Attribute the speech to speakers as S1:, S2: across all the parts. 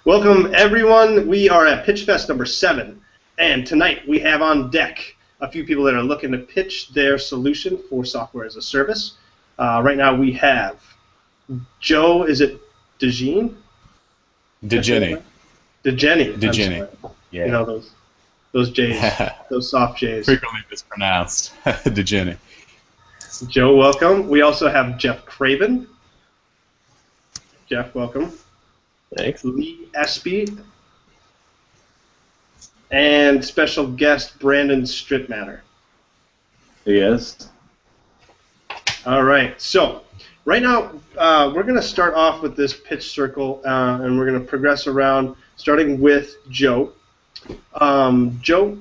S1: Welcome, everyone. We are at Pitchfest number 7, and tonight we have on deck a few people that are looking to pitch their solution for software as a service. Right now we have Joe, is it DeGene?
S2: DeGenny.
S1: DeGenny.
S2: Yeah.
S1: You know, those J's, those soft J's.
S2: Frequently mispronounced. DeGenny.
S1: Joe, welcome. We also have Jeff Craven. Jeff, welcome.
S3: Thanks.
S1: Lee Espy. And special guest Brandon Strittmatter.
S3: Yes.
S1: All right. So right now we're going to start off with this pitch circle, and we're going to progress around, starting with Joe. Joe,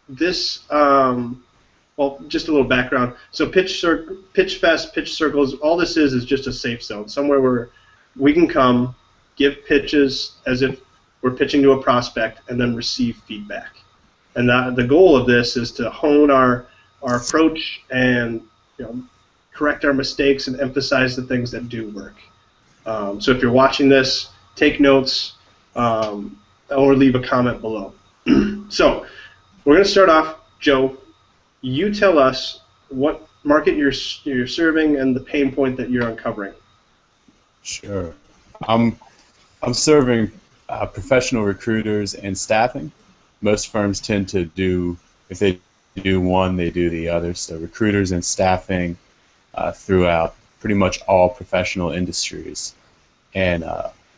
S1: this well, just a little background. So Pitchfest, pitch circles, all this is just a safe zone, somewhere where we can come, give pitches as if we're pitching to a prospect, and then receive feedback. And the goal of this is to hone our approach and correct our mistakes and emphasize the things that do work. So if you're watching this, take notes or leave a comment below. So we're going to start off, Joe. You tell us what market you're serving and the pain point that you're uncovering.
S2: Sure. I'm serving professional recruiters and staffing. Most firms tend to do, if they do one, they do the other. So recruiters and staffing throughout pretty much all professional industries. And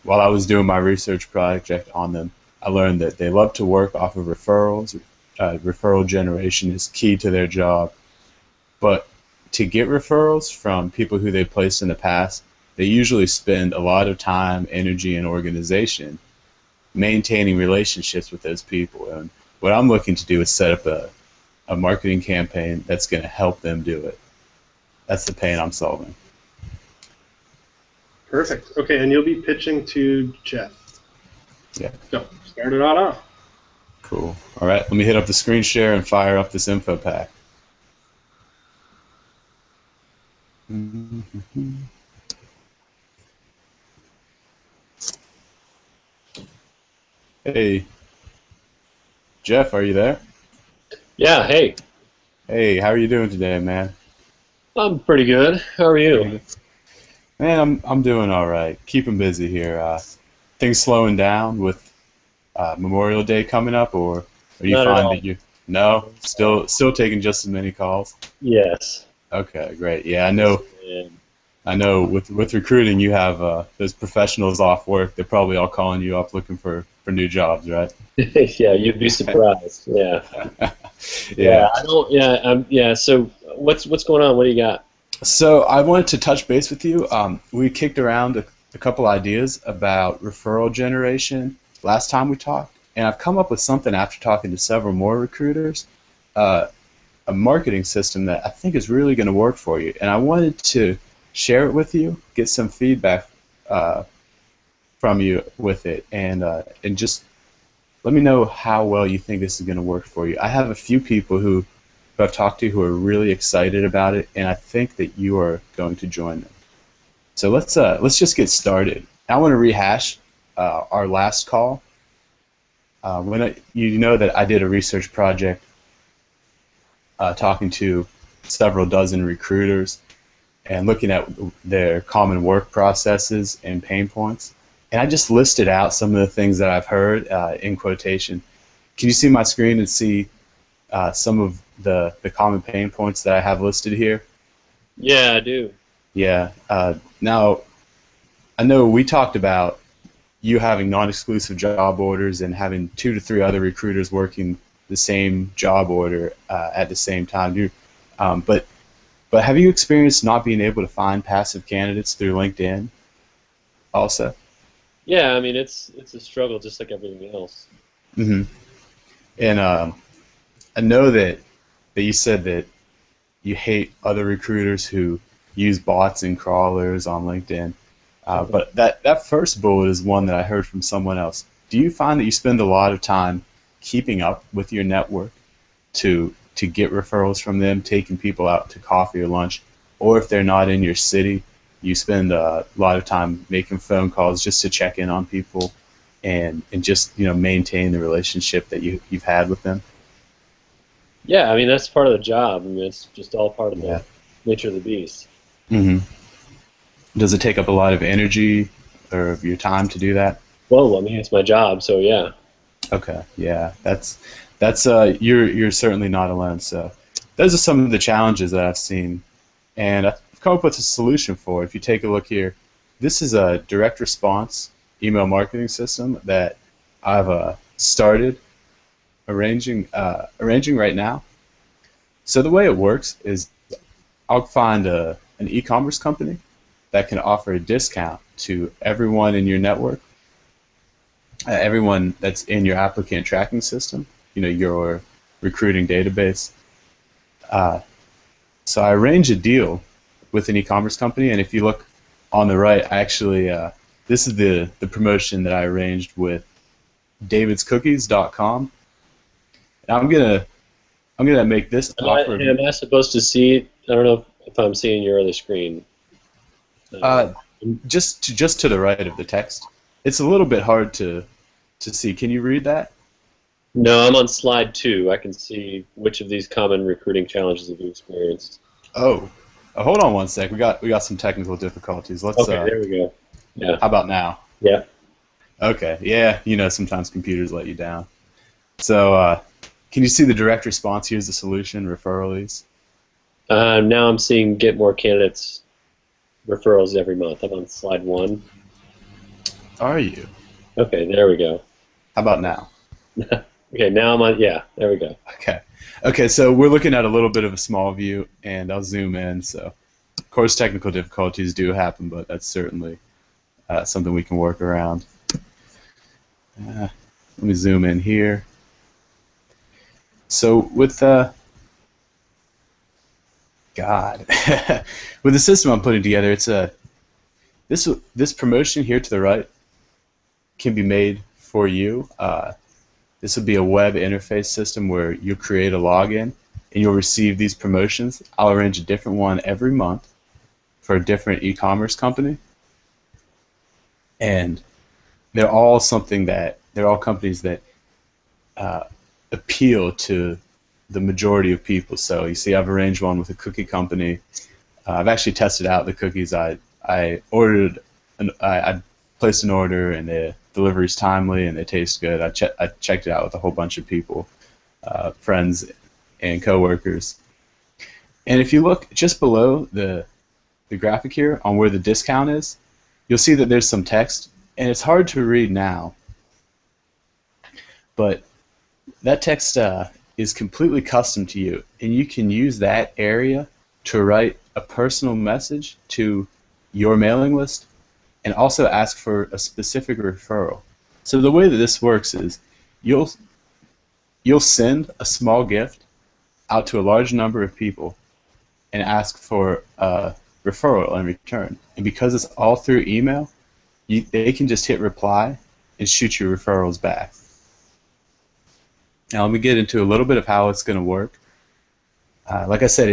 S2: while I was doing my research project on them, I learned that they love to work off of referrals. Referral generation is key to their job. But to get referrals from people who they placed in the past, they usually spend a lot of time, energy, and organization maintaining relationships with those people. And what I'm looking to do is set up a marketing campaign that's going to help them do it. That's the pain I'm solving.
S1: Perfect. Okay, and you'll be pitching to Jeff.
S2: Yeah.
S1: So start it all off.
S2: Cool. All right, let me hit up the screen share and fire up this info pack. Hey, Jeff, are you there?
S3: Yeah, hey.
S2: Hey, how are you doing today, man?
S3: I'm pretty good. How are you?
S2: Man, I'm doing all right. Keeping busy here. Things slowing down with Memorial Day coming up, or are you finding that you? No, still taking just as many calls.
S3: Yes.
S2: Okay, great. Yeah, I know. I know. With recruiting, you have those professionals off work. They're probably all calling you up looking for new jobs, right?
S3: Yeah, you'd be surprised. Yeah.
S2: Yeah.
S3: I don't. Yeah. Yeah. So what's going on? What do you got?
S2: So I wanted to touch base with you. We kicked around a couple ideas about referral generation last time we talked, and I've come up with something after talking to several more recruiters, a marketing system that I think is really going to work for you. And I wanted to share it with you, get some feedback from you with it, and just let me know how well you think this is going to work for you. I have a few people who I've talked to who are really excited about it, and I think that you are going to join them. So let's just get started. I want to rehash our last call. You know that I did a research project talking to several dozen recruiters and looking at their common work processes and pain points. And I just listed out some of the things that I've heard in quotation. Can you see my screen and see some of the common pain points that I have listed here?
S3: Yeah, I do.
S2: Yeah. Now, I know we talked about you having non-exclusive job orders and having 2 to 3 other recruiters working the same job order at the same time. But have you experienced not being able to find passive candidates through LinkedIn also?
S3: Yeah, I mean it's a struggle just like everything else.
S2: Mm-hmm. And I know that you said that you hate other recruiters who use bots and crawlers on LinkedIn. But that first bullet is one that I heard from someone else. Do you find that you spend a lot of time keeping up with your network to get referrals from them, taking people out to coffee or lunch, or if they're not in your city, you spend a lot of time making phone calls just to check in on people and just maintain the relationship that you've had with them.
S3: Yeah, I mean that's part of the job. I mean it's just all part of
S2: Yeah.
S3: the nature of the beast.
S2: hmm Does it take up a lot of energy or of your time to do that?
S3: Well, I mean it's my job, so yeah.
S2: Okay, yeah, that's you're certainly not alone. So those are some of the challenges that I've seen, and I've come up with a solution for it. If you take a look here, this is a direct response email marketing system that I've started arranging right now. So the way it works is I'll find an e-commerce company that can offer a discount to everyone in your network, everyone that's in your applicant tracking system, your recruiting database. Uh, so I arrange a deal with an e-commerce company, and if you look on the right, this is the promotion that I arranged with davidscookies.com. And I'm gonna make this offer.
S3: Am I supposed to see? I don't know if I'm seeing your other screen.
S2: Uh, just to the right of the text. It's a little bit hard to see. Can you read that?
S3: No, I'm on slide 2. I can see which of these common recruiting challenges have you experienced.
S2: Oh, hold on one sec. We got some technical difficulties. Let's.
S3: Okay, there we go. Yeah.
S2: How about now?
S3: Yeah.
S2: Okay. Yeah. Sometimes computers let you down. So, can you see the direct response? Here's the solution: referrals.
S3: Now I'm seeing get more candidates referrals every month. I'm on slide 1.
S2: Are you?
S3: Okay, there we go.
S2: How about now?
S3: Okay, now I'm on. Yeah, there we go.
S2: Okay. Okay. So we're looking at a little bit of a small view, and I'll zoom in. So, of course, technical difficulties do happen, but that's certainly something we can work around. Let me zoom in here. So with God, with the system I'm putting together, it's this promotion here to the right can be made for you. This will be a web interface system where you create a login and you'll receive these promotions. I'll arrange a different one every month for a different e-commerce company, and they're all companies that appeal to the majority of people. So you see, I've arranged one with a cookie company. I've actually tested out the cookies. I ordered, I placed an order, and the delivery's timely and they taste good. I checked it out with a whole bunch of people, friends and coworkers. And if you look just below the graphic here on where the discount is, you'll see that there's some text, and it's hard to read now, but that text is completely custom to you, and you can use that area to write a personal message to your mailing list and also ask for a specific referral. So the way that this works is you'll send a small gift out to a large number of people and ask for a referral in return. And because it's all through email, they can just hit reply and shoot you referrals back. Now let me get into a little bit of how it's going to work. Like I said,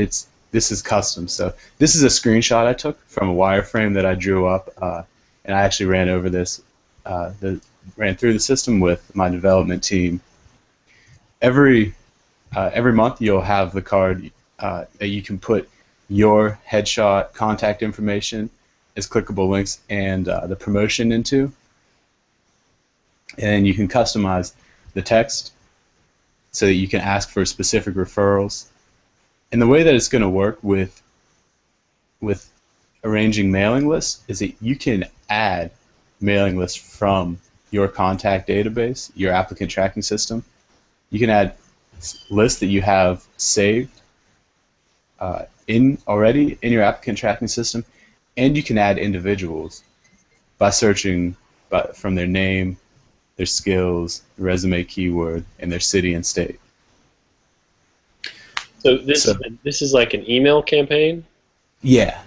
S2: this is custom. So this is a screenshot I took from a wireframe that I drew up, and I actually ran over this, ran through the system with my development team. Every month you'll have the card that you can put your headshot, contact information as clickable links, and the promotion into, and you can customize the text so that you can ask for specific referrals. And the way that it's going to work with arranging mailing lists is that you can add mailing lists from your contact database, your applicant tracking system. You can add lists that you have saved already in your applicant tracking system, and you can add individuals by searching from their name, their skills, resume keyword, and their city and state.
S3: So this is like an email campaign?
S2: Yeah.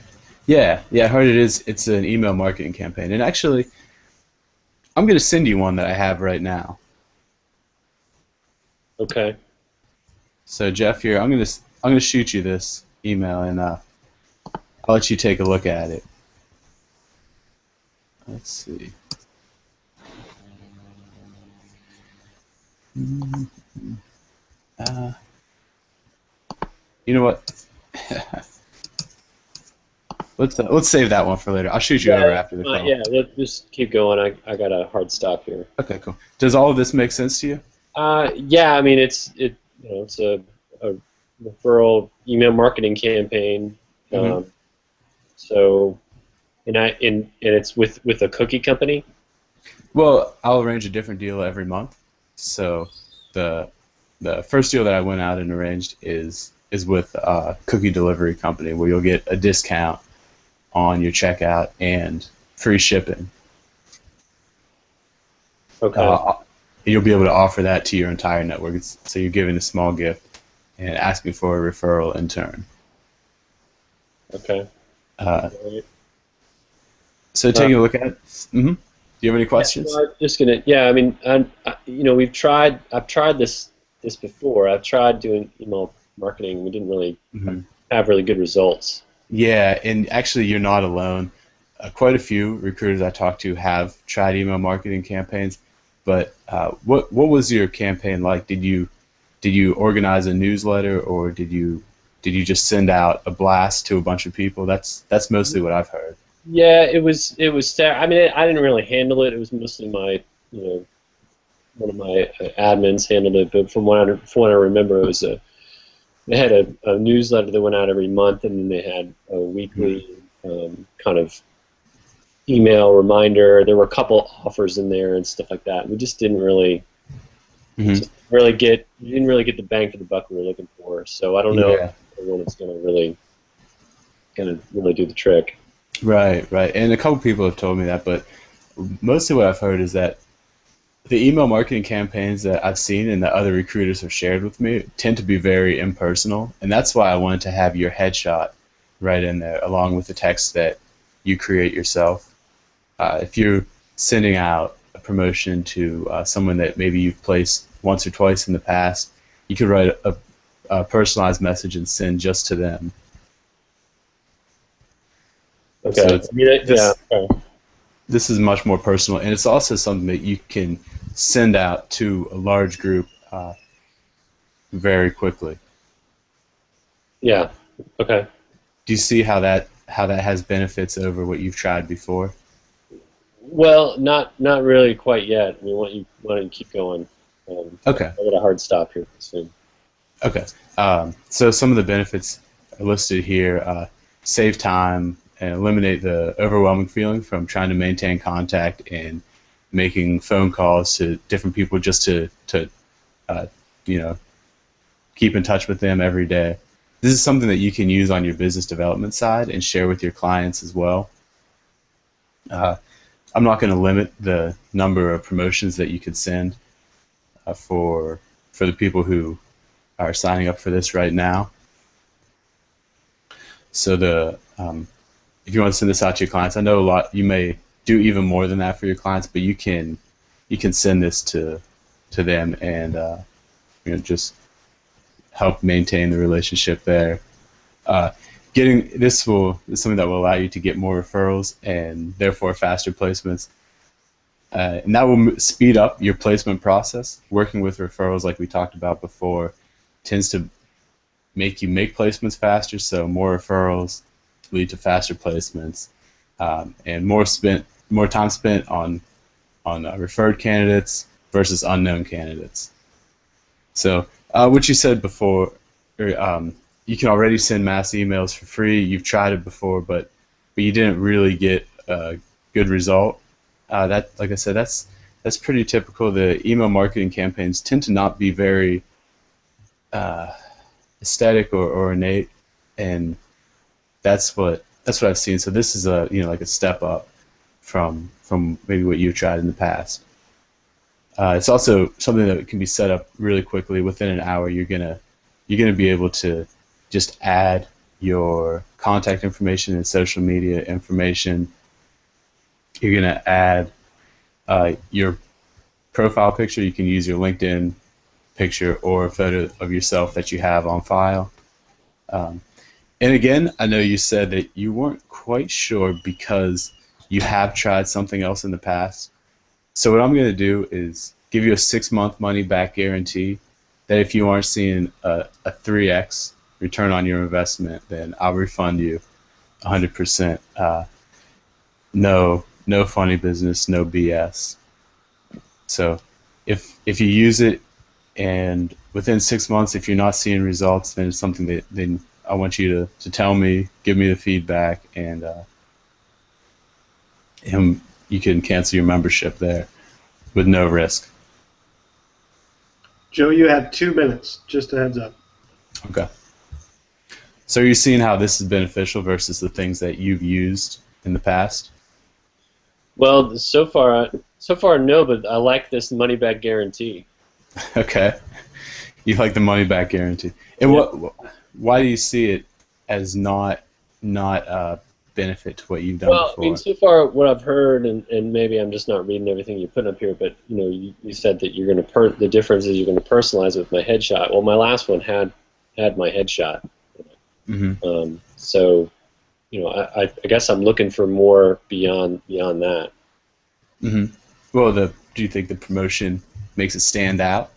S2: I heard it is. It's an email marketing campaign. And actually, I'm going to send you one that I have right now.
S3: Okay.
S2: So Jeff, here, I'm going to shoot you this email, and I'll let you take a look at it. Let's see. Uh, you know what? Let's save that one for later. I'll shoot you over after the call.
S3: Yeah, let's just keep going. I got a hard stop here.
S2: Okay, cool. Does all of this make sense to you?
S3: Yeah, I mean it's a referral email marketing campaign.
S2: Mhm.
S3: So and it's with a cookie company.
S2: Well, I'll arrange a different deal every month. So the the first deal that I went out and arranged is with a cookie delivery company where you'll get a discount on your checkout and free shipping.
S3: Okay.
S2: You'll be able to offer that to your entire network. So you're giving a small gift and asking for a referral in turn.
S3: Okay.
S2: Uh,
S3: Right.
S2: so taking a look at it. Do you have any questions?
S3: Well, I'm just gonna. Yeah, I mean, we've tried. I've tried this before. I've tried doing email marketing. We didn't really
S2: Mhm.
S3: have really good results.
S2: Yeah, and actually, you're not alone. Quite a few recruiters I talked to have tried email marketing campaigns, but what was your campaign like? Did you organize a newsletter, or did you just send out a blast to a bunch of people? That's mostly what I've heard.
S3: Yeah, I mean, I didn't really handle it. It was mostly one of my admins handled it. But from what I remember, they had a newsletter that went out every month, and then they had a weekly kind of email reminder. There were a couple offers in there and stuff like that. We just didn't really
S2: Hmm.
S3: we didn't really get the bang for the buck we were looking for. So I don't know if
S2: Yeah,
S3: one is going to really do the trick.
S2: right, right. And a couple people have told me that, but mostly what I've heard is that the email marketing campaigns that I've seen and that other recruiters have shared with me tend to be very impersonal, and that's why I wanted to have your headshot right in there, along with the text that you create yourself. If you're sending out a promotion to someone that maybe you've placed once or twice in the past, you could write a personalized message and send just to them.
S3: Okay.
S2: So
S3: I mean, yeah.
S2: this
S3: Okay.
S2: this is much more personal, and it's also something that you can send out to a large group very quickly.
S3: Yeah. Okay.
S2: Do you see how that has benefits over what you've tried before?
S3: Well, not really quite yet. I mean, why don't you keep going?
S2: Okay.
S3: I got a hard stop here soon.
S2: Okay. So some of the benefits are listed here. Save time and eliminate the overwhelming feeling from trying to maintain contact and making phone calls to different people just to uh, you know keep in touch with them every day. This is something that you can use on your business development side and share with your clients as well. Uh, I'm not going to limit the number of promotions that you could send for the people who are signing up for this right now. So if you want to send this out to your clients, I know a lot you may do even more than that for your clients, but you can send this to them and just help maintain the relationship there. Uh, Getting this is something that will allow you to get more referrals and therefore faster placements. And that will speed up your placement process. Working with referrals, like we talked about before, tends to make you make placements faster. So more referrals lead to faster placements, and more time spent on referred candidates versus unknown candidates. So what you said before, you can already send mass emails for free. You've tried it before, but you didn't really get a good result. That, like I said, that's pretty typical. The email marketing campaigns tend to not be very uh, aesthetic or innate, and that's what I've seen. So this is like a step up from maybe what you've tried in the past. It's also something that can be set up really quickly. Within an hour, you're gonna be able to just add your contact information and social media information. You're gonna add your profile picture. You can use your LinkedIn picture or a photo of yourself that you have on file. Um, and again, I know you said that you weren't quite sure because you have tried something else in the past. So what I'm going to do is give you a 6-month money back guarantee. That if you aren't seeing a 3x return on your investment, then I'll refund you 100%. No funny business, no BS. So if you use it and within 6 months, if you're not seeing results, then it's something that then I want you to tell me, give me the feedback, and you can cancel your membership there with no risk.
S1: Joe, you have 2 minutes. Just a heads up.
S2: Okay. So are you seeing how this is beneficial versus the things that you've used in the past?
S3: Well, so far no, but I like this money back guarantee.
S2: Okay. You like the money back guarantee. And why do you see it as not benefit to what you've done before?
S3: I mean, so far what I've heard, and maybe I'm just not reading everything you put up here, but you said that you're going to the difference is you're going to personalize it with my headshot. Well, my last one had my headshot.
S2: Mm-hmm.
S3: So, I guess I'm looking for more beyond that.
S2: Mm-hmm. Well, do you think the promotion makes it stand out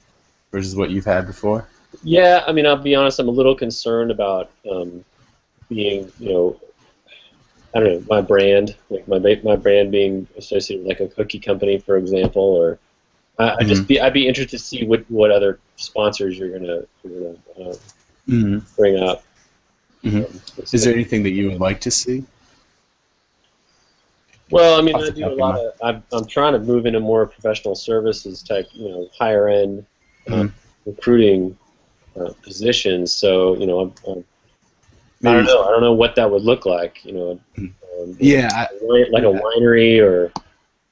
S2: versus what you've had before?
S3: Yeah, I mean, I'll be honest, I'm a little concerned about being, I don't know, my brand, like my brand being associated with like a cookie company, for example, or I'd be interested to see what other sponsors you're gonna bring up.
S2: Mm-hmm. Is there anything that you would like to see?
S3: Well, I mean, I do a lot of. I'm trying to move into more professional services type, higher end recruiting positions. So, I don't know. I don't know what that would look like.
S2: Yeah,
S3: like a winery or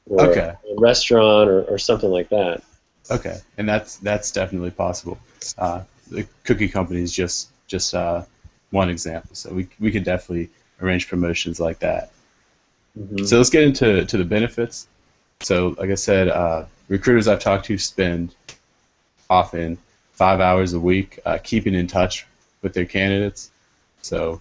S2: okay.
S3: a restaurant or something like that.
S2: Okay, and that's definitely possible. The cookie company is just one example. So we could definitely arrange promotions like that. Mm-hmm. So let's get into the benefits. So like I said, recruiters I've talked to spend often 5 hours a week keeping in touch with their candidates. So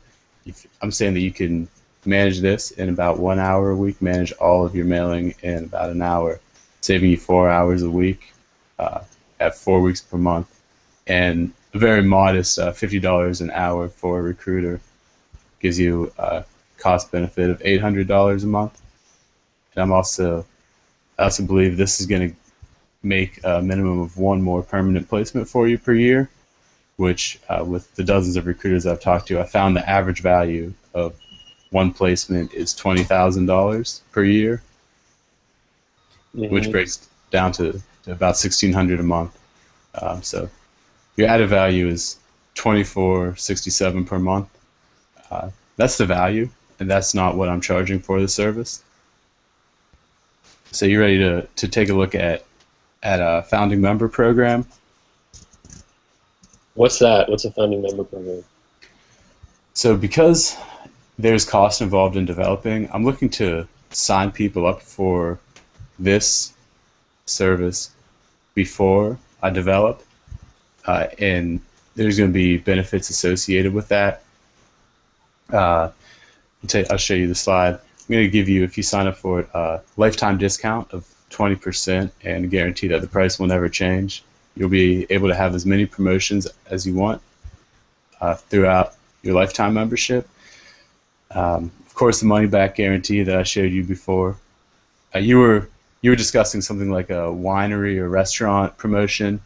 S2: I'm saying that you can manage this in about 1 hour a week, manage all of your mailing in about an hour, saving you 4 hours a week at 4 weeks per month, and a very modest $50 an hour for a recruiter gives you a cost benefit of $800 a month. And I also believe this is going to make a minimum of one more permanent placement for you per year, which with the dozens of recruiters I've talked to, I found the average value of one placement is $20,000 per year, which breaks down to about $1,600 a month. So your added value is $24.67 per month. That's the value, and that's not what I'm charging for the service. So you ready to take a look at a founding member program?
S3: What's that? What's a founding member program?
S2: So because there's cost involved in developing, I'm looking to sign people up for this service before I develop, and there's going to be benefits associated with that. I'll show you the slide. I'm going to give you, if you sign up for it, a lifetime discount of 20% and guarantee that the price will never change. You'll be able to have as many promotions as you want throughout your lifetime membership. Of course, the money back guarantee that I showed you before. You were discussing something like a winery or restaurant promotion.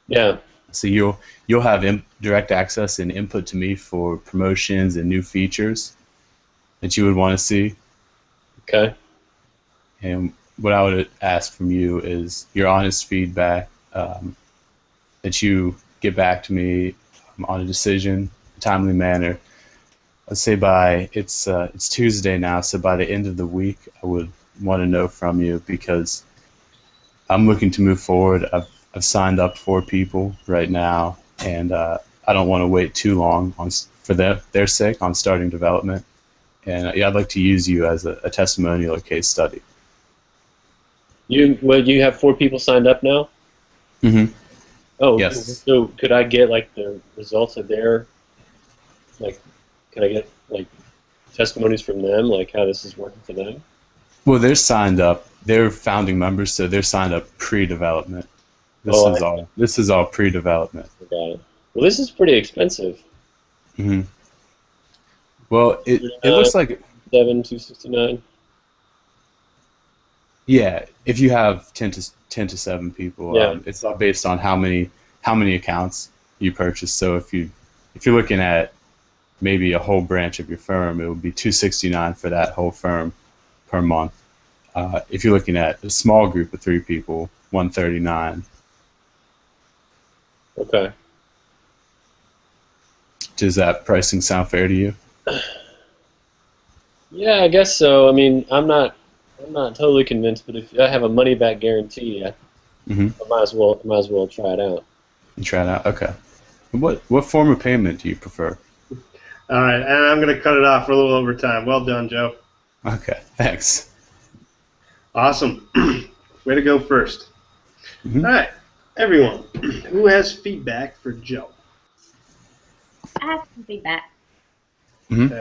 S3: Yeah.
S2: So you'll have direct access and input to me for promotions and new features that you would want to see.
S3: Okay.
S2: And what I would ask from you is your honest feedback, that you get back to me on a decision, a timely manner. Let's say it's Tuesday now, so by the end of the week, I would want to know from you because I'm looking to move forward. I've signed up 4 people right now, and I don't want to wait too long for their sake on starting development. And I'd like to use you as a testimonial or case study.
S3: You have 4 people signed up now?
S2: Mm-hmm.
S3: Oh,
S2: yes.
S3: So could I get like the results of their, like, can I get like testimonies from them, like how this is working for them?
S2: Well, they're signed up they're founding members, so they're signed up pre-development. This is all pre-development.
S3: Got it. Well, this is pretty expensive.
S2: Hmm. Well, it looks like
S3: 269.
S2: yeah. If you have 10 to 7 people,
S3: Yeah.
S2: it's all based on how many accounts you purchase. So if you're looking at maybe a whole branch of your firm, it would be $269 for that whole firm per month. If you're looking at a small group of 3 people, $139.
S3: Okay.
S2: Does that pricing sound fair to you?
S3: Yeah, I guess so. I mean, I'm not totally convinced, but if I have a money back guarantee, I might as well try it out.
S2: You try it out. Okay. What form of payment do you prefer?
S1: All right, and I'm going to cut it off for a little overtime. Well done, Joe.
S2: Okay. Thanks.
S1: Awesome. Way to go first.
S2: Mm-hmm.
S1: All right, everyone, who has feedback for Joe?
S4: I have some feedback.
S2: Mm-hmm.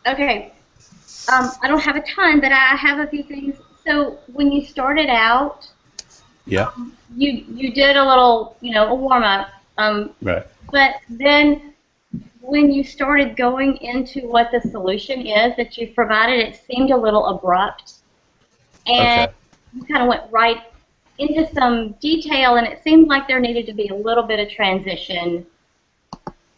S4: Okay. I don't have a ton, but I have a few things. So when you started out,
S2: Yeah.
S4: You did a little, a warm up.
S2: Right.
S4: But then when you started going into what the solution is that you've provided, it seemed a little abrupt, and you kind of went right into some detail, and it seemed like there needed to be a little bit of transition,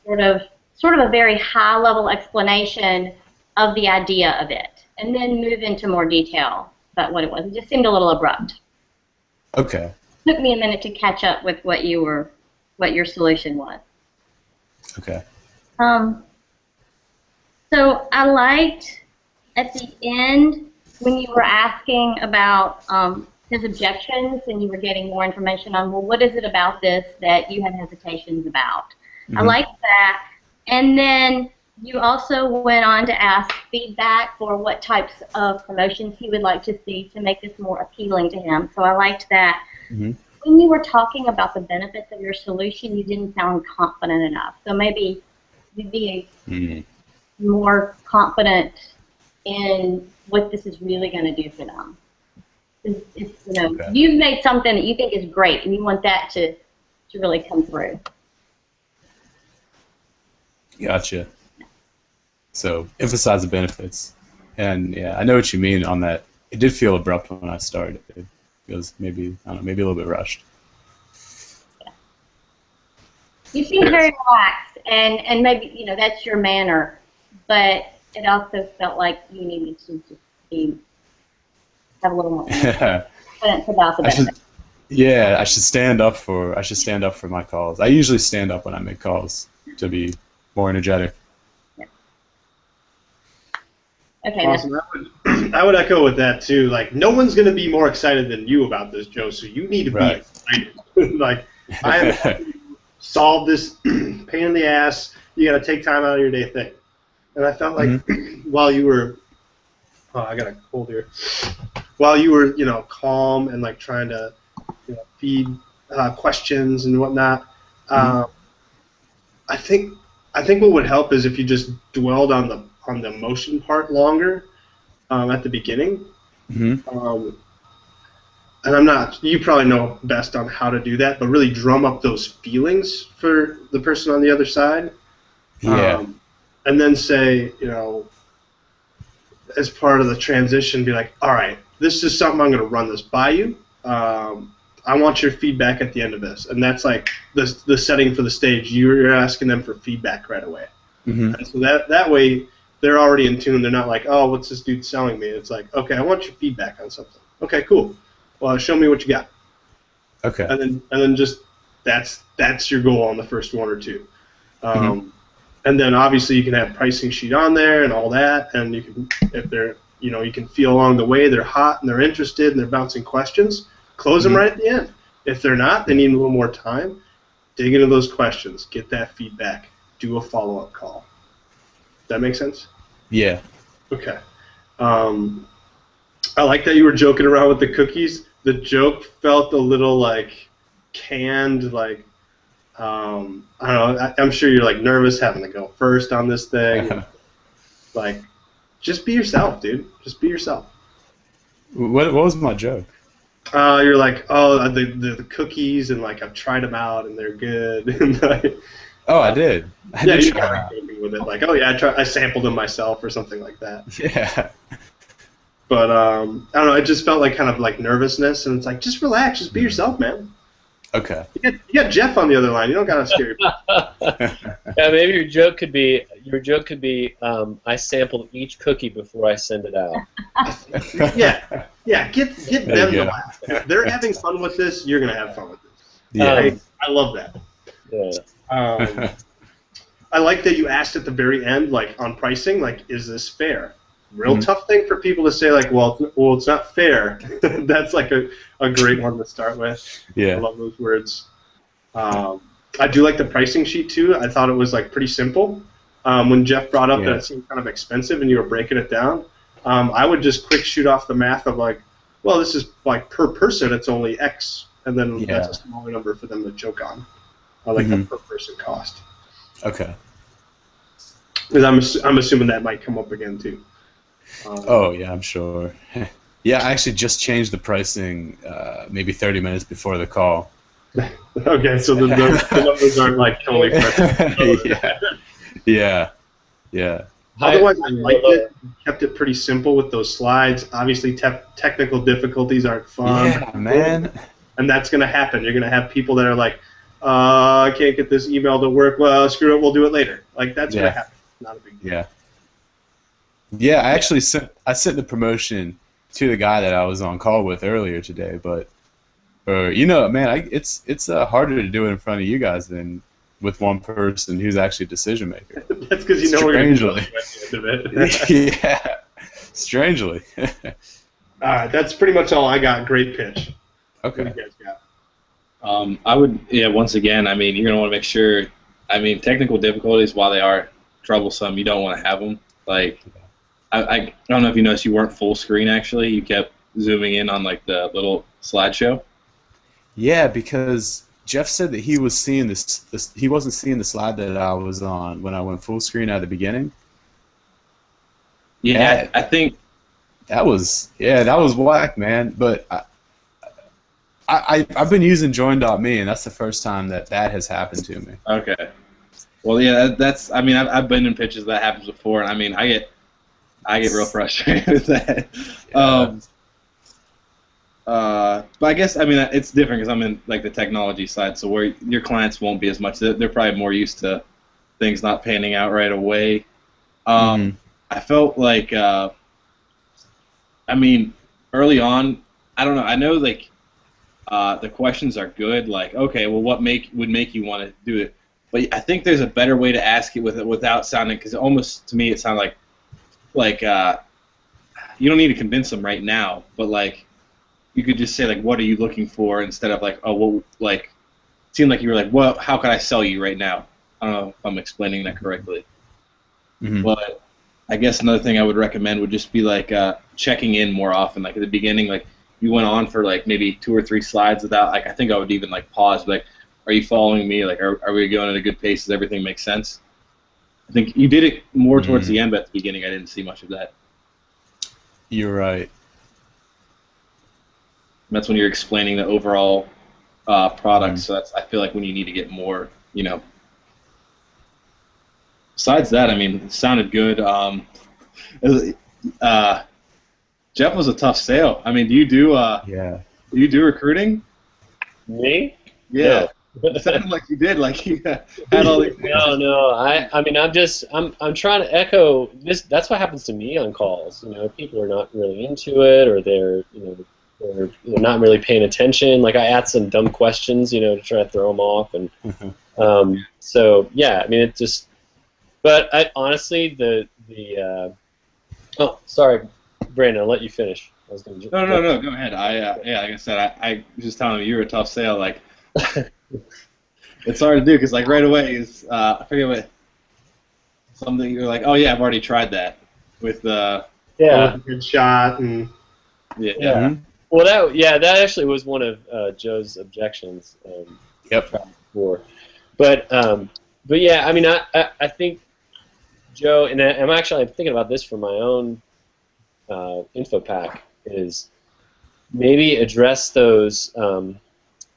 S4: sort of a very high level explanation of the idea of it, and then move into more detail about what it was. It just seemed a little abrupt.
S2: Okay.
S4: It took me a minute to catch up with what your solution was.
S2: Okay.
S4: So I liked at the end when you were asking about his objections and you were getting more information on, well, what is it about this that you had hesitations about?
S2: Mm-hmm.
S4: I liked that. And then you also went on to ask feedback for what types of promotions he would like to see to make this more appealing to him. So I liked that.
S2: Mm-hmm.
S4: When you were talking about the benefits of your solution, you didn't sound confident enough. So maybe you'd be more confident in what this is really going to do for them. You've made something that you think is great, and you want that to really come through.
S2: Gotcha. So emphasize the benefits, and yeah, I know what you mean on that. It did feel abrupt when I started. It was maybe a little bit rushed.
S4: Yeah. You seem very relaxed, and maybe that's your manner, but it also felt like you needed to just have a little more confidence about the benefits.
S2: I should stand up for my calls. I usually stand up when I make calls to be more energetic.
S4: Yeah. Okay.
S1: Awesome. I would echo with that too. Like, no one's going to be more excited than you about this, Joe. So you need to be excited. Like, I have solved this pain in the ass. You got to take time out of your day thing. And I felt like while you were, I got a cold here. While you were, calm and like trying to, feed questions and whatnot. I think what would help is if you just dwelled on the emotion part longer at the beginning. And you probably know best on how to do that, but really drum up those feelings for the person on the other side.
S2: Yeah.
S1: And then say, as part of the transition, be like, all right, this is something I'm going to run this by you. I want your feedback at the end of this. And that's like the setting for the stage. You're asking them for feedback right away. And so that way they're already in tune. They're not like, oh, what's this dude selling me? It's like, okay, I want your feedback on something. Okay, cool. Well, show me what you got.
S2: Okay.
S1: And then just that's your goal on the first one or two. And then obviously you can have pricing sheet on there and all that, and you can, if they're, you can feel along the way they're hot and they're interested and they're bouncing questions, close them right at the end. If they're not, they need a little more time. Dig into those questions, get that feedback, do a follow-up call. Does that make sense?
S2: Yeah.
S1: Okay. I like that you were joking around with the cookies. The joke felt a little like canned, like. I don't know. I'm sure you're like nervous having to go first on this thing. Like, just be yourself, dude. Just be yourself.
S2: What was my joke?
S1: You're like, oh, the cookies, and like I've tried them out, and they're good. And like,
S2: Oh, I did. I
S1: yeah,
S2: did
S1: you
S2: try
S1: got
S2: them
S1: like
S2: out.
S1: joking with it, like, oh yeah, I sampled them myself or something like that.
S2: Yeah.
S1: But I don't know, it just felt like kind of like nervousness, and it's like, just relax, just be yourself, man.
S2: Okay.
S1: You got Jeff on the other line. You don't gotta scare your
S3: Yeah, maybe your joke could be I sampled each cookie before I send it out.
S1: Yeah, get
S2: There
S1: them
S2: you
S1: to
S2: go.
S1: laugh. If they're having fun with this, you're gonna have fun with this.
S2: Yeah.
S1: I love that.
S3: Yeah.
S1: I like that you asked at the very end, like on pricing, like, is this fair? Real tough thing for people to say, like, well, it's not fair. That's like a great one to start with.
S2: Yeah.
S1: I love those words. I do like the pricing sheet too. I thought it was like pretty simple. When Jeff brought up that it seemed kind of expensive and you were breaking it down, I would just quick shoot off the math of like, well, this is like per person, it's only X, and then that's a smaller number for them to joke on. I like the per person cost.
S2: Okay.
S1: Because I'm assuming that might come up again too.
S2: Oh yeah, I'm sure. Yeah, I actually just changed the pricing maybe 30 minutes before the call.
S1: Okay, so the numbers aren't like totally fresh.
S2: Yeah.
S1: Otherwise, I liked it. Kept it pretty simple with those slides. Obviously, technical difficulties aren't fun.
S2: Yeah, man.
S1: And that's going to happen. You're going to have people that are like, I can't get this email to work. Well, screw it, we'll do it later. Like, that's going to happen. Not a big deal.
S2: Yeah, I actually sent the promotion to the guy that I was on call with earlier today, but man, it's harder to do it in front of you guys than with one person who's actually a decision maker.
S1: That's because you know we're going to do it at the end of it.
S2: Yeah, strangely.
S1: That's pretty much all I got. Great pitch.
S2: Okay.
S1: What do you guys got?
S5: I would, once again, I mean, you're going to want to make sure, I mean, technical difficulties, while they are troublesome, you don't want to have them. Like, I don't know if you noticed, you weren't full screen, actually. You kept zooming in on, like, the little slideshow.
S2: Yeah, because Jeff said that he was seeing this. He wasn't seeing the slide that I was on when I went full screen at the beginning.
S5: Yeah, I think
S2: that was whack, man. But I've been using Join.me, and that's the first time that has happened to me.
S5: Okay. Well, yeah, that's. I mean, I've been in pitches that happens before, and I mean, I get real frustrated with that.
S2: Yeah.
S5: But I guess, I mean, it's different because I'm in like the technology side, so where your clients won't be as much. They're probably more used to things not panning out right away. I felt like, I mean, early on, I don't know. I know like the questions are good. Like, okay, well, what would make you want to do it? But I think there's a better way to ask it without sounding, because almost to me it sounded like you don't need to convince them right now, but like you could just say like, what are you looking for, instead of like, oh, well, like it seemed like you were like, well, how can I sell you right now? I don't know if I'm explaining that correctly. But I guess another thing I would recommend would just be like checking in more often. Like at the beginning, like you went on for like maybe 2 or 3 slides without, like I think I would even like pause, like, are you following me? Like, are we going at a good pace? Does everything make sense? I think you did it more towards the end, but at the beginning I didn't see much of that.
S2: You're right.
S5: That's when you're explaining the overall product. So that's, I feel like, when you need to get more, Besides that, I mean, it sounded good. Jeff was a tough sale. I mean, do you do recruiting?
S3: Me?
S5: Yeah. It sounded like you did. Like you had all these.
S3: No. I mean, I'm trying to echo this. That's what happens to me on calls. People are not really into it, or they're not really paying attention. Like I asked some dumb questions, to try to throw them off, and so yeah. I mean, it just. But I honestly, oh, sorry, Brandon, I'll let you finish. I was gonna
S5: No, go ahead. Like I said, I was just telling you were a tough sale. Like, it's hard to do because, like, right away is I forget what something you're like. Oh yeah, I've already tried that with the
S1: good shot and
S3: yeah. Well, that actually was one of Joe's objections. Before, but yeah, I mean, I think Joe, and I'm thinking about this for my own info pack, is maybe address those,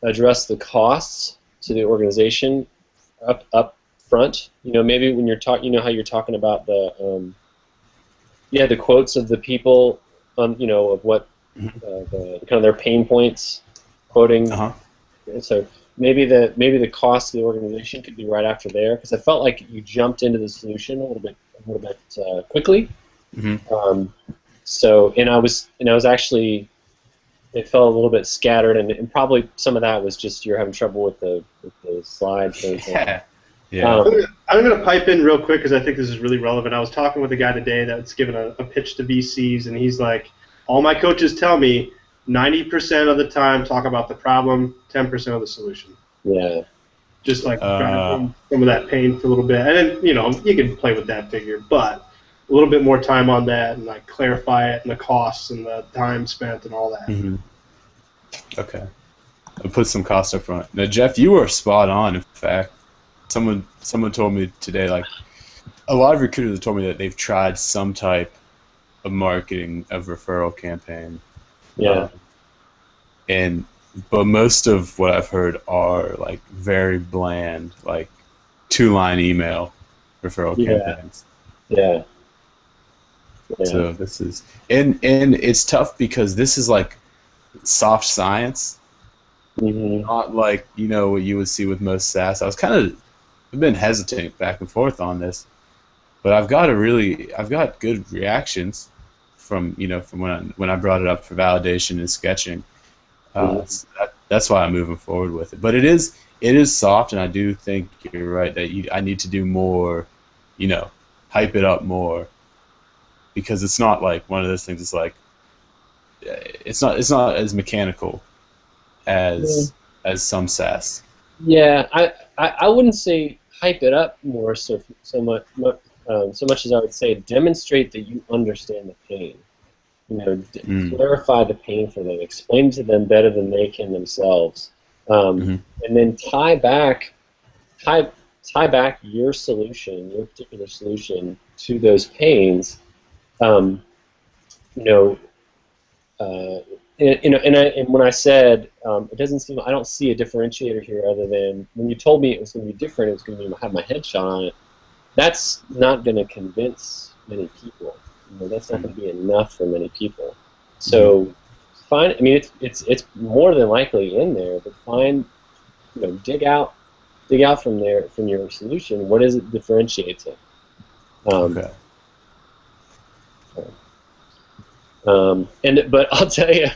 S3: address the costs to the organization up front. You know, maybe when you're talking, you know how you're talking about the the quotes of the people, you know, of what the kind of their pain points, quoting. And so maybe the cost of the organization could be right after there, because I felt like you jumped into the solution a little bit quickly. So and I was actually, it felt a little bit scattered, and probably some of that was just you're having trouble with the slides.
S2: Yeah.
S1: I'm going to pipe in real quick because I think this is really relevant. I was talking with a guy today that's given a pitch to VCs, and he's like, all my coaches tell me 90% of the time talk about the problem, 10% of the solution.
S3: Yeah.
S1: Just like some of that pain for a little bit. And then, you know, you can play with that figure, but a little bit more time on that and like clarify it and the costs and the time spent and all that.
S2: Okay. I'll put some cost up front. Now, Jeff, you were spot on, in fact. Someone told me today, like, a lot of recruiters have told me that they've tried some type of marketing of referral campaign.
S3: Yeah.
S2: But most of what I've heard are like very bland, like 2-line email referral campaigns.
S3: Yeah.
S2: So this is and it's tough because this is like soft science, not like, you know, what you would see with most SaaS. I've been hesitant back and forth on this, but I've got good reactions from when I brought it up for validation and sketching. That's why I'm moving forward with it. But it is soft, and I do think you're right that I need to do more, you know, hype it up more, because it's not like one of those things. It's like it's not as mechanical as some SaaS.
S3: Yeah, I wouldn't say hype it up more so much as I would say demonstrate that you understand the pain. You know, clarify the pain for them, explain to them better than they can themselves, and then tie back your solution, your particular solution, to those pains. And when I said it doesn't seem, I don't see a differentiator here other than when you told me it was going to be different, it was going to have my headshot on it. That's not going to convince many people. You know, that's not going to be enough for many people. So find. I mean, it's more than likely in there, but find, you know, dig out from your solution. What is it differentiates it?
S2: Okay.
S3: But I'll tell you,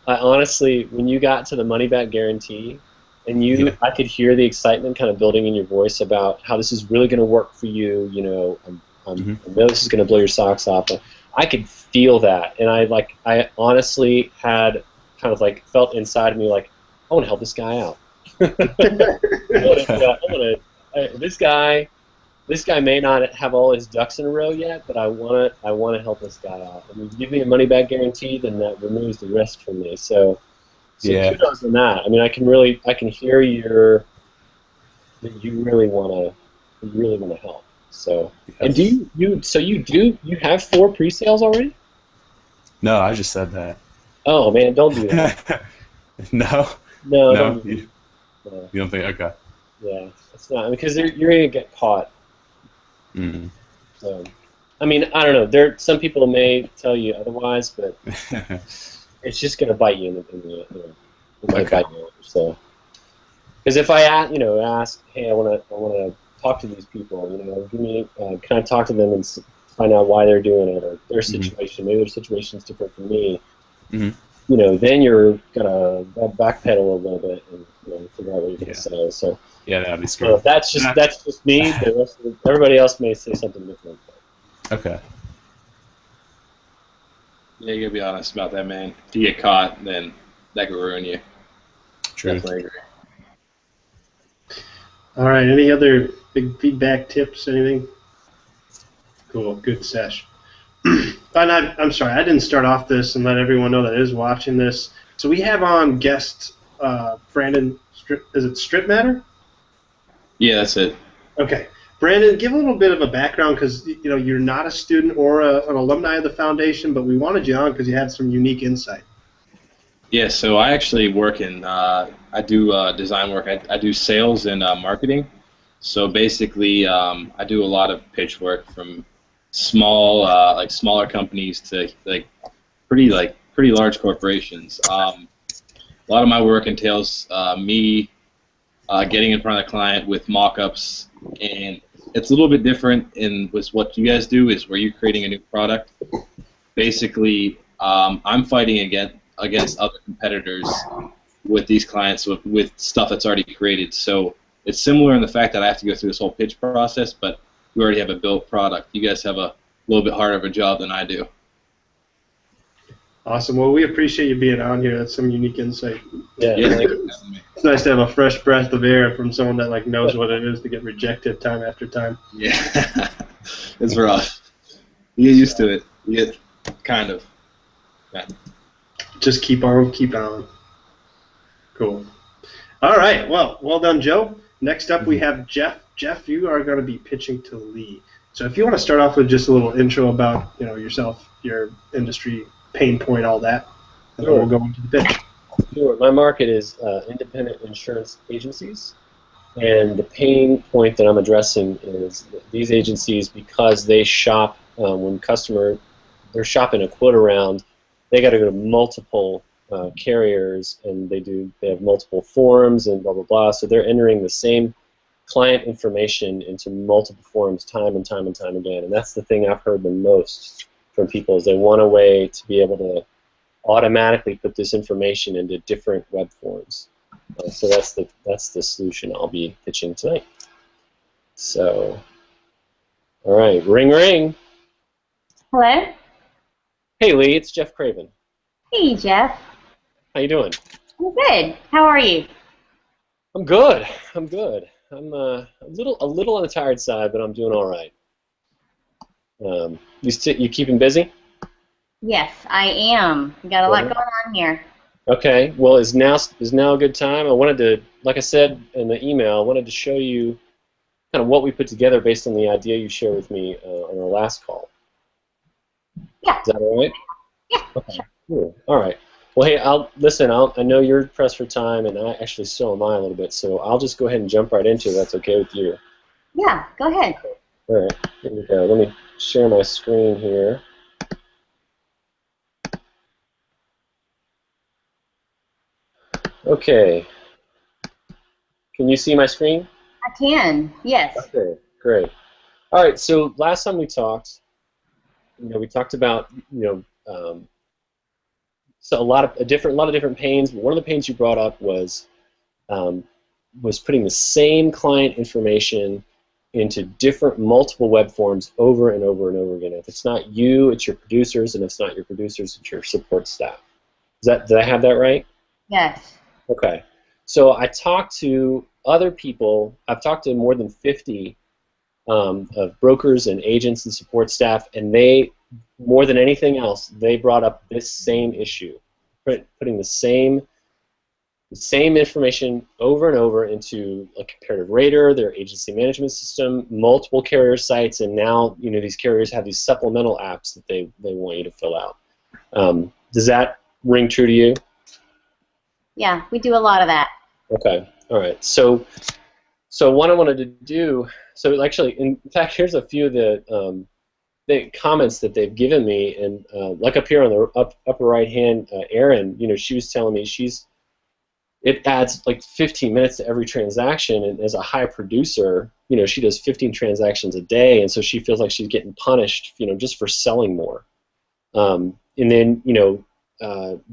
S3: I honestly, when you got to the money back guarantee, and I could hear the excitement kind of building in your voice about how this is really going to work for you. You know, I know this is going to blow your socks off. I could feel that, and I honestly had kind of like felt inside of me like, I want to help this guy out. This guy may not have all his ducks in a row yet, but I want to help this guy out. I mean, if you give me a money back guarantee, then that removes the risk from me. So kudos on that. I mean, I can hear that you really want to help. So, and you have 4 pre-sales already?
S2: No, I just said that.
S3: Oh man, don't do that.
S2: No. You don't think? Okay.
S3: Yeah, it's not, because you're gonna get caught. So, I mean, I don't know. Some people may tell you otherwise, but it's just gonna bite you in the bite you. So, because if I ask, hey, I want to talk to these people, you know, give me, can I talk to them and find out why they're doing it, or their situation? Maybe their situation's different from me. You know, then you're gonna backpedal a little bit and, you know, figure out what you're gonna say. So.
S2: Yeah, that'd be scary.
S3: That's just me. Everybody else may say something different.
S2: Okay.
S5: Yeah, you gotta be honest about that, man. If you get caught, then that could ruin you.
S2: True.
S5: Definitely agree.
S1: All right. Any other big feedback tips? Anything? Cool. Good sesh. And I'm sorry, I didn't start off this and let everyone know that is watching this. So we have on guest Brandon. Is it Strip Matter?
S5: Yeah, that's it.
S1: Okay. Brandon, give a little bit of a background, because you know you're not a student or an alumni of the foundation, but we wanted you on because you had some unique insight.
S5: Yeah, so I actually work in, I do design work. I do sales and marketing. So basically, I do a lot of pitch work from small, like smaller companies to pretty large corporations. A lot of my work entails me getting in front of the client with mock-ups, and it's a little bit different in with what you guys do is where you're creating a new product. Basically, I'm fighting against other competitors with these clients with stuff that's already created. So it's similar in the fact that I have to go through this whole pitch process, but we already have a built product. You guys have a little bit harder of a job than I do.
S1: Awesome. Well, we appreciate you being on here. That's some unique insight.
S3: Yeah.
S1: It's nice to have a fresh breath of air from someone that like knows what it is to get rejected time after time.
S5: Yeah, it's rough. You get used to it. You get kind of. Yeah.
S1: Just keep on, keep on. Cool. All right. Well done, Joe. Next up, we have Jeff. Jeff, you are going to be pitching to Lee. So if you want to start off with just a little intro about yourself, your industry, pain point, all that, and then we'll go into the pitch.
S3: Sure. My market is independent insurance agencies, and the pain point that I'm addressing is that these agencies, because they shop when they're shopping a quote around, they got to go to multiple carriers, and they have multiple forms and blah blah blah. So they're entering the same client information into multiple forms time and time and time again, and that's the thing I've heard the most from people is they want a way to be able to automatically put this information into different web forms. So that's the solution I'll be pitching tonight. So, all right, ring ring.
S4: Hello?
S3: Hey Lee, it's Jeff Craven.
S4: Hey, Jeff.
S3: How you doing?
S4: I'm good. How are you?
S3: I'm good. I'm good. I'm a little on the tired side, but I'm doing all right. You keeping busy?
S4: Yes, I am. We got a lot going on here.
S3: Okay. Well, is now a good time? I wanted to, like I said in the email, I wanted to show you kind of what we put together based on the idea you shared with me on our last call.
S4: Yeah.
S3: Is that all right?
S4: Yeah.
S3: Okay. Cool. All right. Well, hey, I know you're pressed for time, and so am I a little bit. So I'll just go ahead and jump right into it. That's okay with you?
S4: Yeah. Go ahead.
S3: All right. Here we go. Let me share my screen here. Okay. Can you see my screen?
S4: I can. Yes.
S3: Okay. Great. All right. So last time we talked, we talked about so a lot of different pains. But one of the pains you brought up was putting the same client information into different multiple web forms over and over and over again. If it's not you, it's your producers, and if it's not your producers, it's your support staff. Did I have that right?
S4: Yes.
S3: Okay. So I talked to other people. I've talked to more than 50 of brokers and agents and support staff, and they, more than anything else, they brought up this same issue, putting the same information over and over into a comparative rater, their agency management system, multiple carrier sites, and now these carriers have these supplemental apps that they want you to fill out. Does that ring true to you?
S4: Yeah, we do a lot of that.
S3: Okay. All right. So what I wanted to do, so actually, in fact, here's a few of the comments that they've given me, and like up here on the upper right hand, Erin, she was telling me it adds like 15 minutes to every transaction, and as a high producer, she does 15 transactions a day, and so she feels like she's getting punished, just for selling more. And then,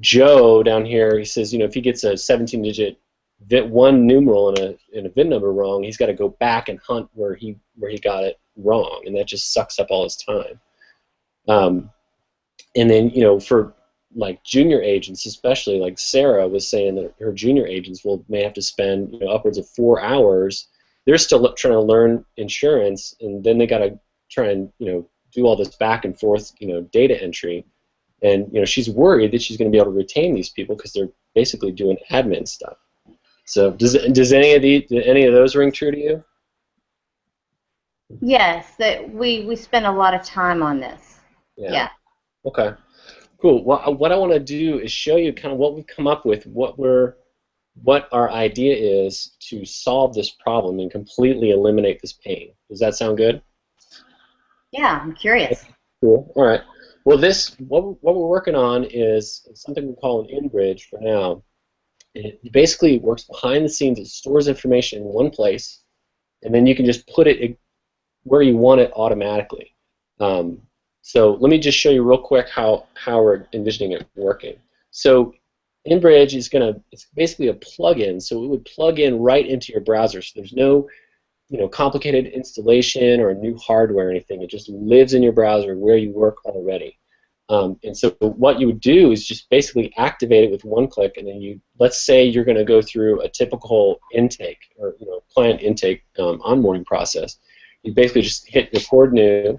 S3: Joe down here, he says, if he gets a 17-digit one numeral and a VIN number wrong, he's got to go back and hunt where he got it wrong, and that just sucks up all his time. And then, for like junior agents, especially like Sarah was saying that her junior agents may have to spend upwards of 4 hours. They're still trying to learn insurance, and then they got to try and do all this back and forth data entry. And she's worried that she's going to be able to retain these people because they're basically doing admin stuff. So does any of those ring true to you?
S4: Yes, that we spend a lot of time on this. Yeah.
S3: Okay. Cool. Well, what I want to do is show you kind of what we've come up with, what our idea is to solve this problem and completely eliminate this pain. Does that sound good?
S4: Yeah, I'm curious.
S3: Cool. All right. Well, what we're working on is something we call an in-bridge for now. It basically works behind the scenes. It stores information in one place, and then you can just put it where you want it automatically. So let me just show you real quick how we're envisioning it working. So InBridge it's basically a plugin, so it would plug in right into your browser. So there's no complicated installation or new hardware or anything. It just lives in your browser where you work already. And so what you would do is just basically activate it with one click, and then let's say you're going to go through a typical intake or client intake onboarding process. You basically just hit record new.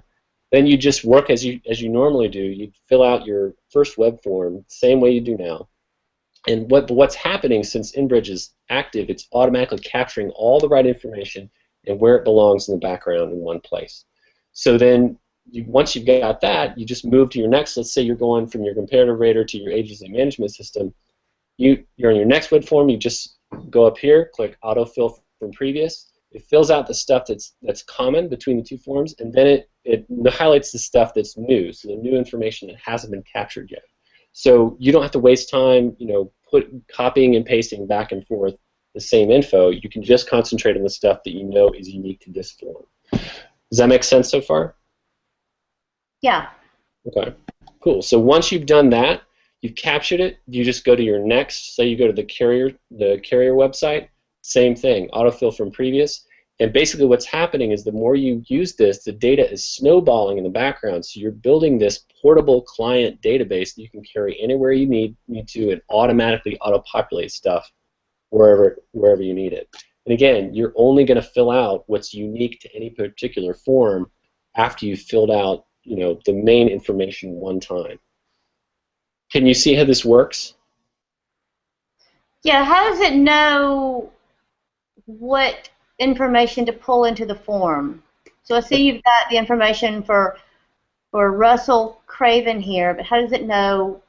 S3: Then you just work as you normally do. You fill out your first web form, same way you do now. And what's happening since InBridge is active, it's automatically capturing all the right information and where it belongs in the background in one place. So then once you've got that, you just move to your next. Let's say you're going from your comparative rater to your agency management system. You're on your next web form. You just go up here, click autofill from previous. It fills out the stuff that's common between the two forms, and then it highlights the stuff that's new, so the new information that hasn't been captured yet. So you don't have to waste time, copying and pasting back and forth the same info. You can just concentrate on the stuff that you know is unique to this form. Does that make sense so far?
S4: Yeah.
S3: Okay. Cool. So once you've done that, you've captured it. You just go to your next. Say you go to the carrier website. Same thing. Autofill from previous. And basically what's happening is the more you use this, the data is snowballing in the background. So you're building this portable client database that you can carry anywhere you need to and automatically auto-populate stuff wherever you need it. And again, you're only going to fill out what's unique to any particular form after you've filled out the main information one time. Can you see how this works?
S4: Yeah, how does it know what information to pull into the form? So I see you've got the information for Russell Craven here, but how does it know?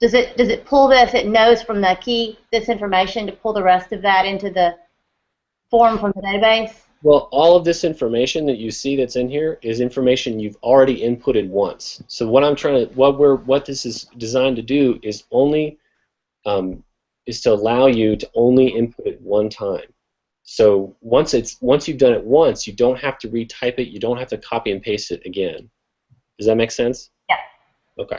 S4: Does it pull this? It knows from the key this information to pull the rest of that into the form from the database?
S3: Well, all of this information that you see that's in here is information you've already inputted once. So what this is designed to do is only is to allow you to only input it one time. So once you've done it once, you don't have to retype it. You don't have to copy and paste it again. Does that make sense?
S4: Yeah.
S3: Okay.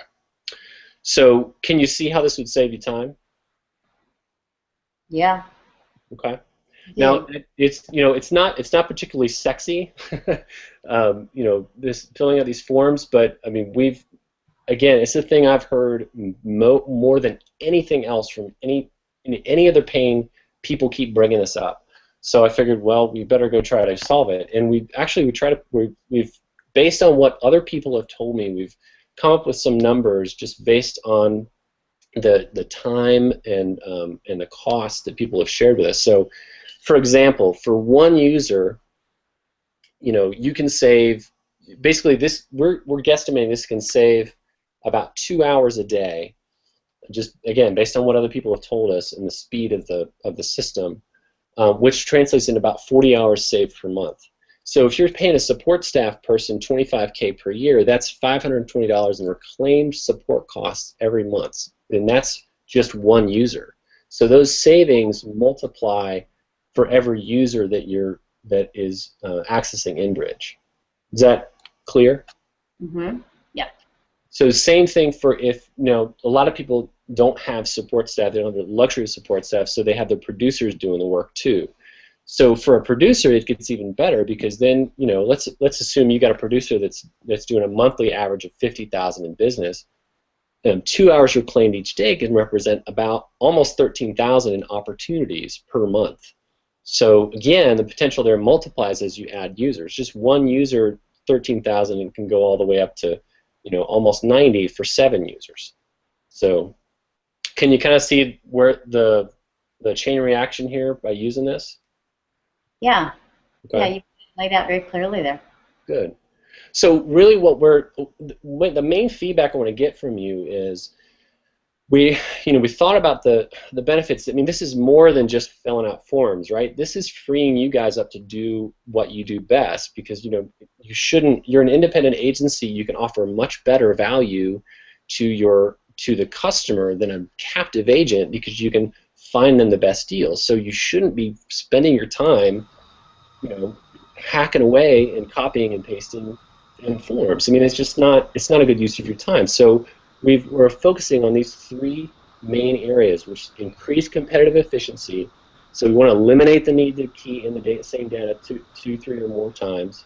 S3: So can you see how this would save you time?
S4: Yeah.
S3: Okay. Now it's not particularly sexy, this filling out these forms, but I mean it's the thing I've heard more than anything else from any other pain. People keep bringing this up, so I figured, well, we better go try to solve it. And we've based on what other people have told me, we've come up with some numbers just based on the time and the cost that people have shared with us. So, for example, for one user, you can save, basically we're guesstimating this can save about 2 hours a day, just again based on what other people have told us and the speed of the system, which translates into about 40 hours saved per month. So if you're paying a support staff person $25K per year, that's $520 in reclaimed support costs every month, and that's just one user. So those savings multiply for every user that is accessing InBridge. Is that clear?
S4: Mm-hmm. Yeah.
S3: So same thing for if a lot of people don't have support staff, they don't have the luxury of support staff, so they have the producers doing the work too. So for a producer, it gets even better because then let's assume you got a producer that's doing a monthly average of $50,000 in business. 2 hours reclaimed each day can represent about almost $13,000 in opportunities per month. So again, the potential there multiplies as you add users. Just one user, 13,000, and can go all the way up to almost 90 for 7 users. So can you kind of see where the chain reaction here by using this?
S4: Yeah.
S3: Okay.
S4: Yeah, you laid out very clearly there.
S3: Good. So really the main feedback I want to get from you is we thought about the benefits. I mean, this is more than just filling out forms, right? This is freeing you guys up to do what you do best, because you're an independent agency. You can offer much better value to the customer than a captive agent, because you can find them the best deals. So you shouldn't be spending your time, hacking away and copying and pasting in forms. I mean, it's not a good use of your time. So we're focusing on these three main areas, which increase competitive efficiency. So we want to eliminate the need to key in the same data two, three, or more times.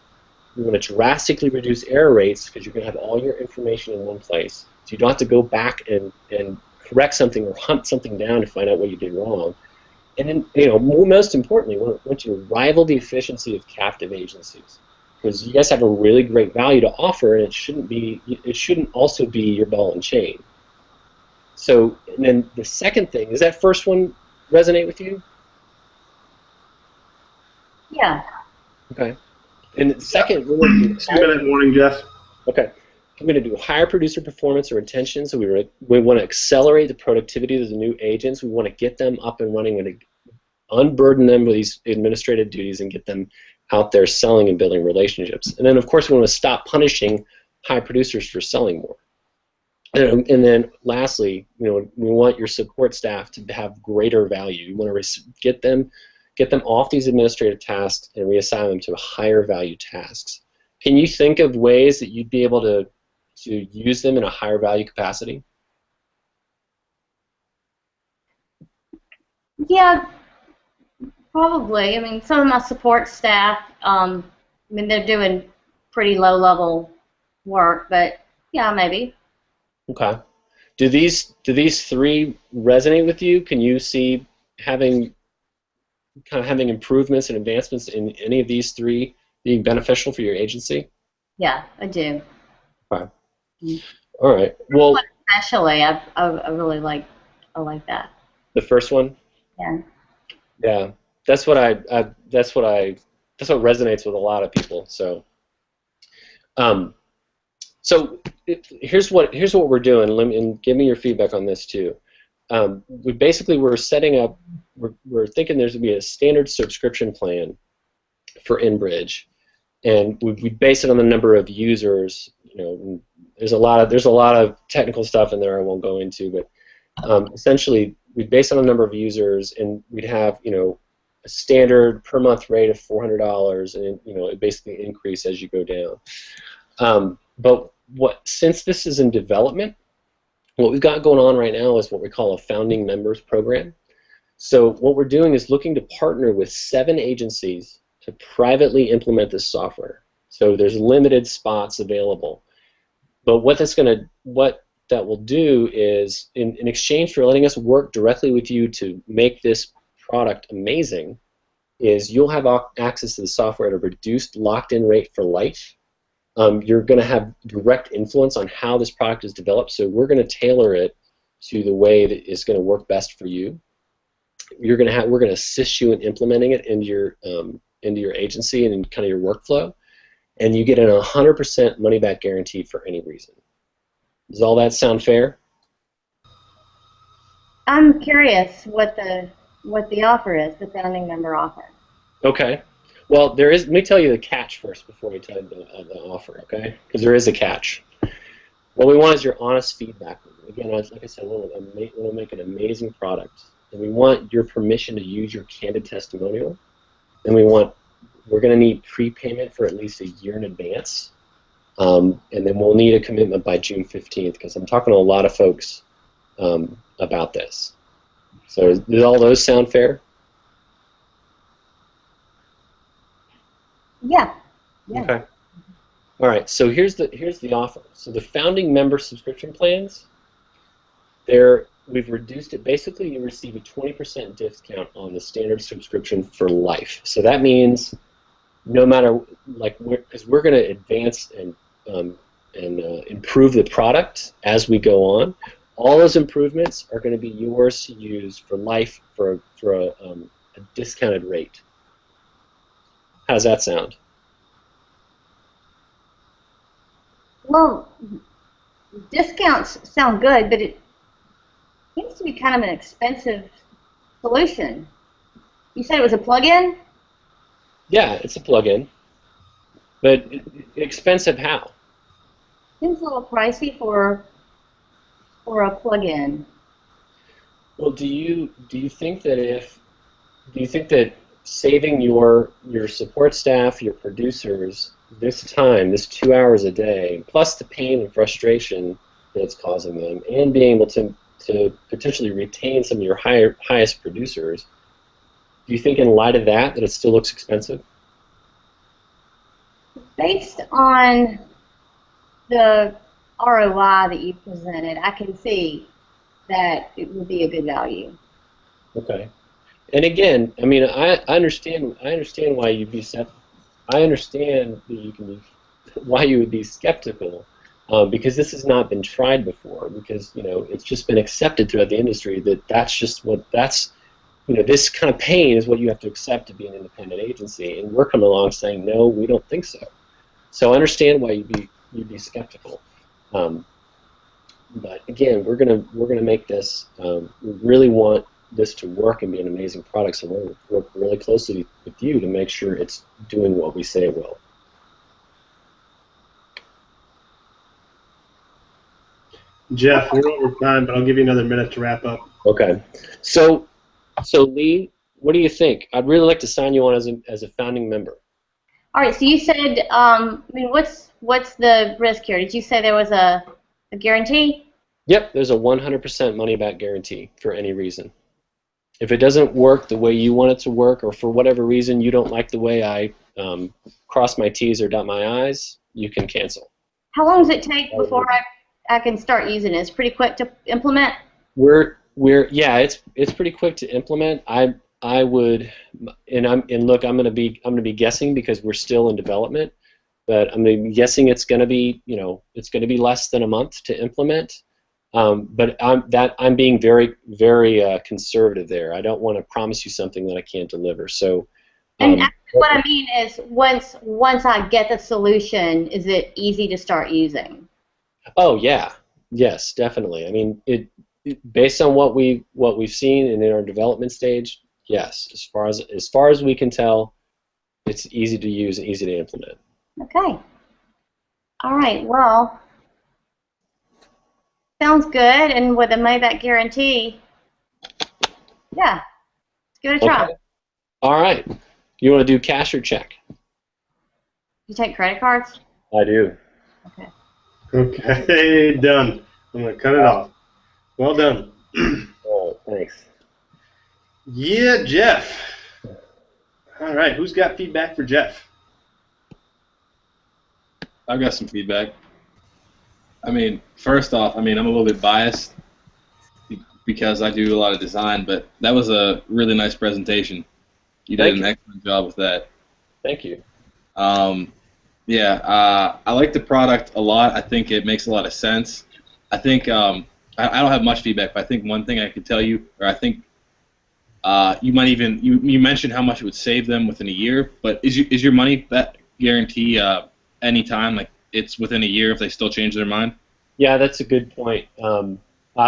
S3: We want to drastically reduce error rates, because you're going to have all your information in one place. So you don't have to go back and correct something or hunt something down to find out what you did wrong. And then, most importantly, we want you to rival the efficiency of captive agencies, because you guys have a really great value to offer, and it shouldn't also be your ball and chain. So, and then the second thing, does that first one resonate with you?
S4: Yeah.
S3: Okay. And the second, we're going to do
S1: 2-minute warning, Jeff.
S3: Okay. I'm going to do higher producer performance or retention. So we want to accelerate the productivity of the new agents. We want to get them up and running. We want to unburden them with these administrative duties and get them out there selling and building relationships. And then, of course, we want to stop punishing high producers for selling more. And then, lastly, we want your support staff to have greater value. You want to get them off these administrative tasks and reassign them to higher value tasks. Can you think of ways that you'd be able to use them in a higher value capacity?
S4: Yeah, probably. I mean, some of my support staff, they're doing pretty low-level work, but yeah, maybe.
S3: Okay. Do these three resonate with you? Can you see having improvements and advancements in any of these three being beneficial for your agency?
S4: Yeah, I do.
S3: Okay. All right. Well,
S4: especially, I really like that.
S3: The first one.
S4: Yeah.
S3: Yeah, that's what resonates with a lot of people. So, here's what we're doing. And give me your feedback on this too. We're setting up. We're thinking there's going to be a standard subscription plan for InBridge, and we base it on the number of users. There's a lot of technical stuff in there I won't go into, but essentially we base it on the number of users, and we'd have a standard per month rate of $400, and it basically increase as you go down. But since this is in development, what we've got going on right now is what we call a founding members program. So what we're doing is looking to partner with 7 agencies to privately implement this software. So there's limited spots available. But what that will do is, in exchange for letting us work directly with you to make this product amazing, is you'll have access to the software at a reduced locked-in rate for life. You're going to have direct influence on how this product is developed, so we're going to tailor it to the way that is going to work best for you. We're going to assist you in implementing it into your agency and in kind of your workflow, and you get an 100% money-back guarantee for any reason. Does all that sound fair?
S4: I'm curious what the offer is, the founding member offer.
S3: Okay. Well, let me tell you the catch first before we tell you the offer, okay? Because there is a catch. What we want is your honest feedback. Again, like I said, we want to make an amazing product, and we want your permission to use your candid testimonial. And we're going to need prepayment for at least a year in advance, and then we'll need a commitment by June 15th, because I'm talking to a lot of folks about this. So does all those sound fair?
S4: Yeah. Yeah.
S3: Okay. All right. So here's the offer. So the founding member subscription plans, we've reduced it. Basically, you receive a 20% discount on the standard subscription for life. So that means no matter, because we're going to advance and improve the product as we go on. All those improvements are going to be yours to use for life for a discounted rate. How does that sound?
S4: Well, discounts sound good, but it seems to be kind of an expensive solution. You said it was a plug-in?
S3: Yeah, it's a plug-in, but expensive how?
S4: Seems a little pricey for a plug-in.
S3: Well, do you think that saving your support staff, your producers, this time, this 2 hours a day, plus the pain and frustration that it's causing them, and being able to potentially retain some of your highest producers, do you think in light of that it still looks expensive?
S4: Based on the ROI that you presented, I can see that it would be a good value.
S3: Okay. And again, I mean, I understand why you'd be I understand that you can be why you would be skeptical, because this has not been tried before. Because it's just been accepted throughout the industry that this kind of pain is what you have to accept to be an independent agency, and we're coming along saying no, we don't think so. So I understand why you'd be skeptical. But again, we're gonna make this. We really want this to work and be an amazing product, so we're going to work really closely with you to make sure it's doing what we say it will.
S1: Jeff, we're over time, but I'll give you another minute to wrap up.
S3: Okay. So Lee, what do you think? I'd really like to sign you on as a founding member.
S4: All right. So you said, I mean, what's the risk here? Did you say there was a guarantee?
S3: Yep. There's a 100% money-back guarantee for any reason. If it doesn't work the way you want it to work, or for whatever reason you don't like the way I cross my T's or dot my I's, you can cancel.
S4: How long does it take before I can start using it? It's pretty quick to implement.
S3: Yeah, it's pretty quick to implement. I would, and look, I'm gonna be guessing because we're still in development, but I'm guessing it's gonna be less than a month to implement. But I'm being very, very conservative there. I don't want to promise you something that I can't deliver. So,
S4: and what I mean is, once I get the solution, is it easy to start using?
S3: Oh yeah, yes, definitely. I mean, based on what we've seen and in our development stage, yes. As far as we can tell, it's easy to use and easy to implement.
S4: Okay. All right. Well. Sounds good, and with a money-back guarantee, yeah, let's give it a try.
S3: Okay. All right. You want to do cash or check?
S4: You take credit cards?
S3: I do.
S4: Okay.
S1: Okay, done. I'm going to cut it off. Well done.
S3: Oh, thanks.
S1: Yeah, Jeff. All right, who's got feedback for Jeff?
S5: I've got some feedback. I mean, first off, I'm a little bit biased because I do a lot of design, but that was a really nice presentation. You did an excellent job with that.
S3: Thank you.
S5: Yeah, I like the product a lot. I think it makes a lot of sense. I think I don't have much feedback, but I think one thing I could tell you, or I think you might even you mentioned how much it would save them within a year. But is your money back guarantee anytime, like it's within a year if they still change their mind?
S3: Yeah, that's a good point. I'll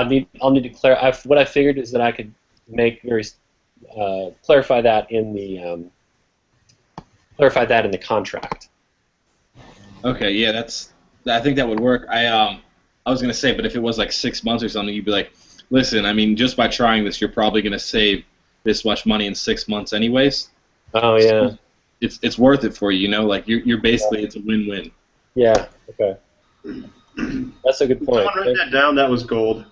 S3: need to clarify. What I figured is that I could clarify that in the contract.
S5: Okay, yeah, I think that would work. I was gonna say, but if it was like 6 months or something, you'd be like, listen, I mean, just by trying this, you're probably gonna save this much money in 6 months, anyways.
S3: Oh yeah.
S5: So it's worth it for you, like you're basically it's a win-win.
S3: Yeah. Okay. That's a good point.
S1: Write that down. That was gold.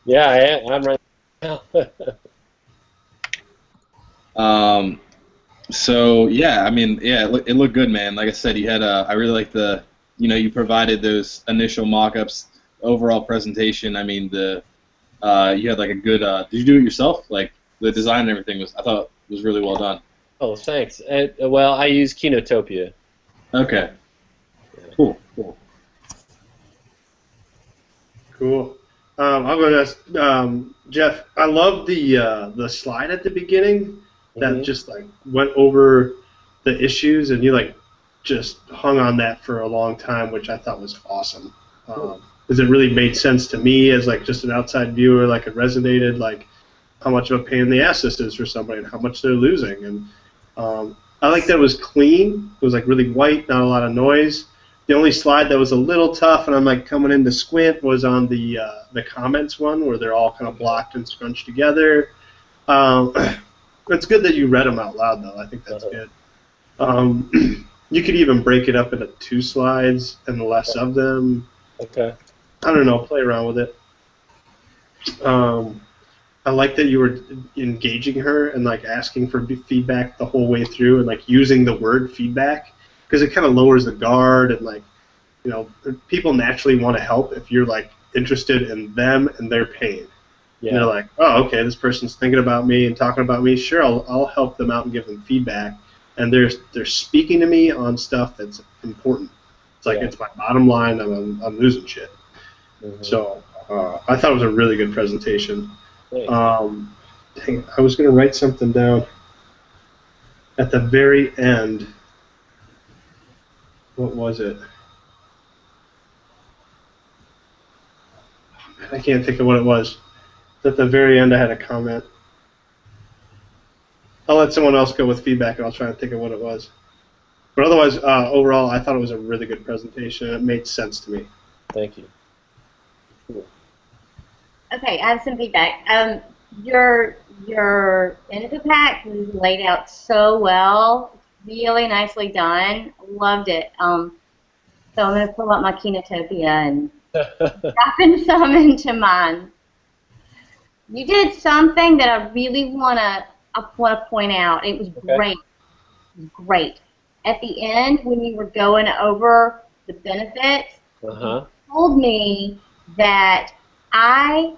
S3: Yeah, I'm right now.
S5: So yeah, I mean, yeah, it looked good, man. Like I said, you had I really like you provided those initial mock-ups, overall presentation. I mean, you had like a good. Did you do it yourself? Like the design and everything I thought was really well done.
S3: Oh, thanks. Well, I use Kinotopia.
S5: Okay. Cool.
S1: I'm going to ask Jeff. I love the slide at the beginning that just like went over the issues, and you like just hung on that for a long time, which I thought was awesome. Because it really made sense to me as like just an outside viewer. Like it resonated, like how much of a pain in the ass this is for somebody and how much they're losing. And I like that it was clean. It was like really white, not a lot of noise. The only slide that was a little tough, and I'm like coming in to squint, was on the comments one where they're all kind of blocked and scrunched together. It's good that you read them out loud, though. I think that's good. You could even break it up into 2 slides and less of them.
S3: Okay.
S1: I don't know. Play around with it. I like that you were engaging her and like asking for feedback the whole way through, and like using the word feedback, because it kind of lowers the guard, and like, you know, people naturally want to help if you're like interested in them and their pain.
S3: Yeah.
S1: And they're like, oh, okay, this person's thinking about me and talking about me. Sure, I'll help them out and give them feedback. And they're speaking to me on stuff that's important. It's like, it's my bottom line. I'm losing shit. Mm-hmm. So I thought it was a really good presentation. Dang, I was going to write something down at the very end. What was it? I can't think of what it was. At the very end, I had a comment. I'll let someone else go with feedback, and I'll try and think of what it was. But otherwise, overall, I thought it was a really good presentation. It made sense to me.
S3: Thank you.
S4: Cool. Okay, I have some feedback. Your info pack was laid out so well, really nicely done. Loved it. So I'm going to pull out my Kinetopia and drop in some into mine. You did something that I really want to point out. It was great. It was great. At the end, when you were going over the benefits, you told me that I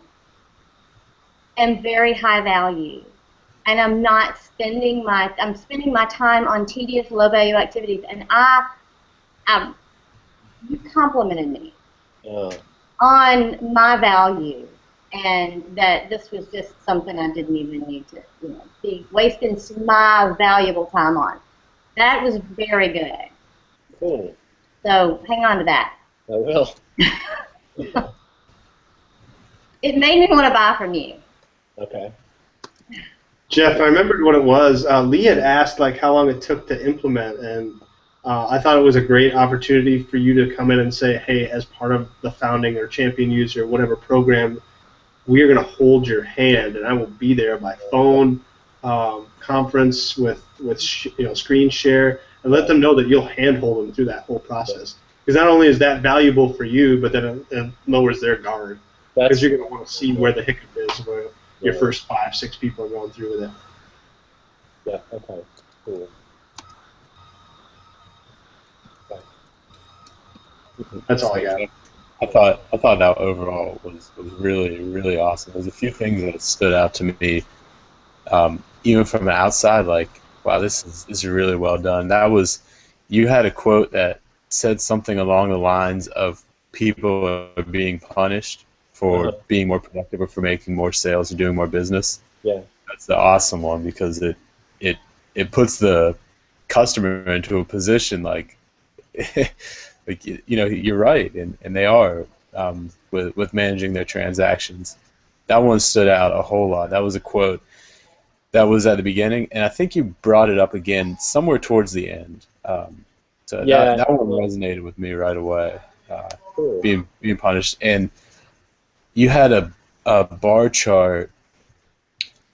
S4: am very high value, and I'm spending my time on tedious, low value activities, and you complimented me on my value, and that this was just something I didn't even need to, be wasting my valuable time on. That was very good.
S3: Cool.
S4: So hang on to that.
S3: I will.
S4: It made me want to buy from you.
S3: Okay.
S1: Jeff, I remembered what it was. Lee had asked like how long it took to implement, and I thought it was a great opportunity for you to come in and say, hey, as part of the founding or champion user, whatever program, we are going to hold your hand, and I will be there by phone, conference with screen share, and let them know that you'll handhold them through that whole process. Because not only is that valuable for you, but then it lowers their guard. Because you're going to want to see where the hiccup is, where your first 5, 6 people are going through with it.
S3: Yeah. Okay. Cool. Okay.
S1: That's all I got.
S2: I thought that overall was really, really awesome. There's a few things that stood out to me, even from the outside, like, wow, this is really well done. You had a quote that said something along the lines of people are being punished for being more productive or for making more sales or doing more business.
S3: Yeah.
S2: That's the awesome one, because it puts the customer into a position like like, you're right, and they are with managing their transactions. That one stood out a whole lot. That was a quote that was at the beginning, and I think you brought it up again somewhere towards the end. So that one resonated with me right away. Cool. Being punished, and you had a bar chart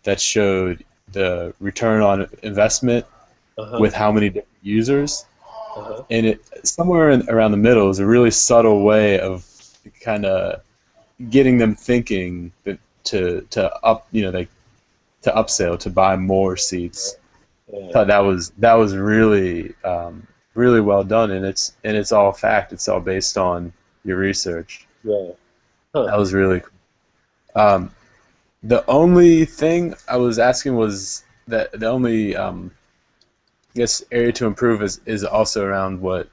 S2: that showed the return on investment with how many different users. And it somewhere around the middle is a really subtle way of kind of getting them thinking that to upsell, to buy more seats. I thought that was really really well done, and it's all fact. It's all based on your research.
S3: Yeah.
S2: That was really cool. The only thing I was asking was that the only area to improve is also around what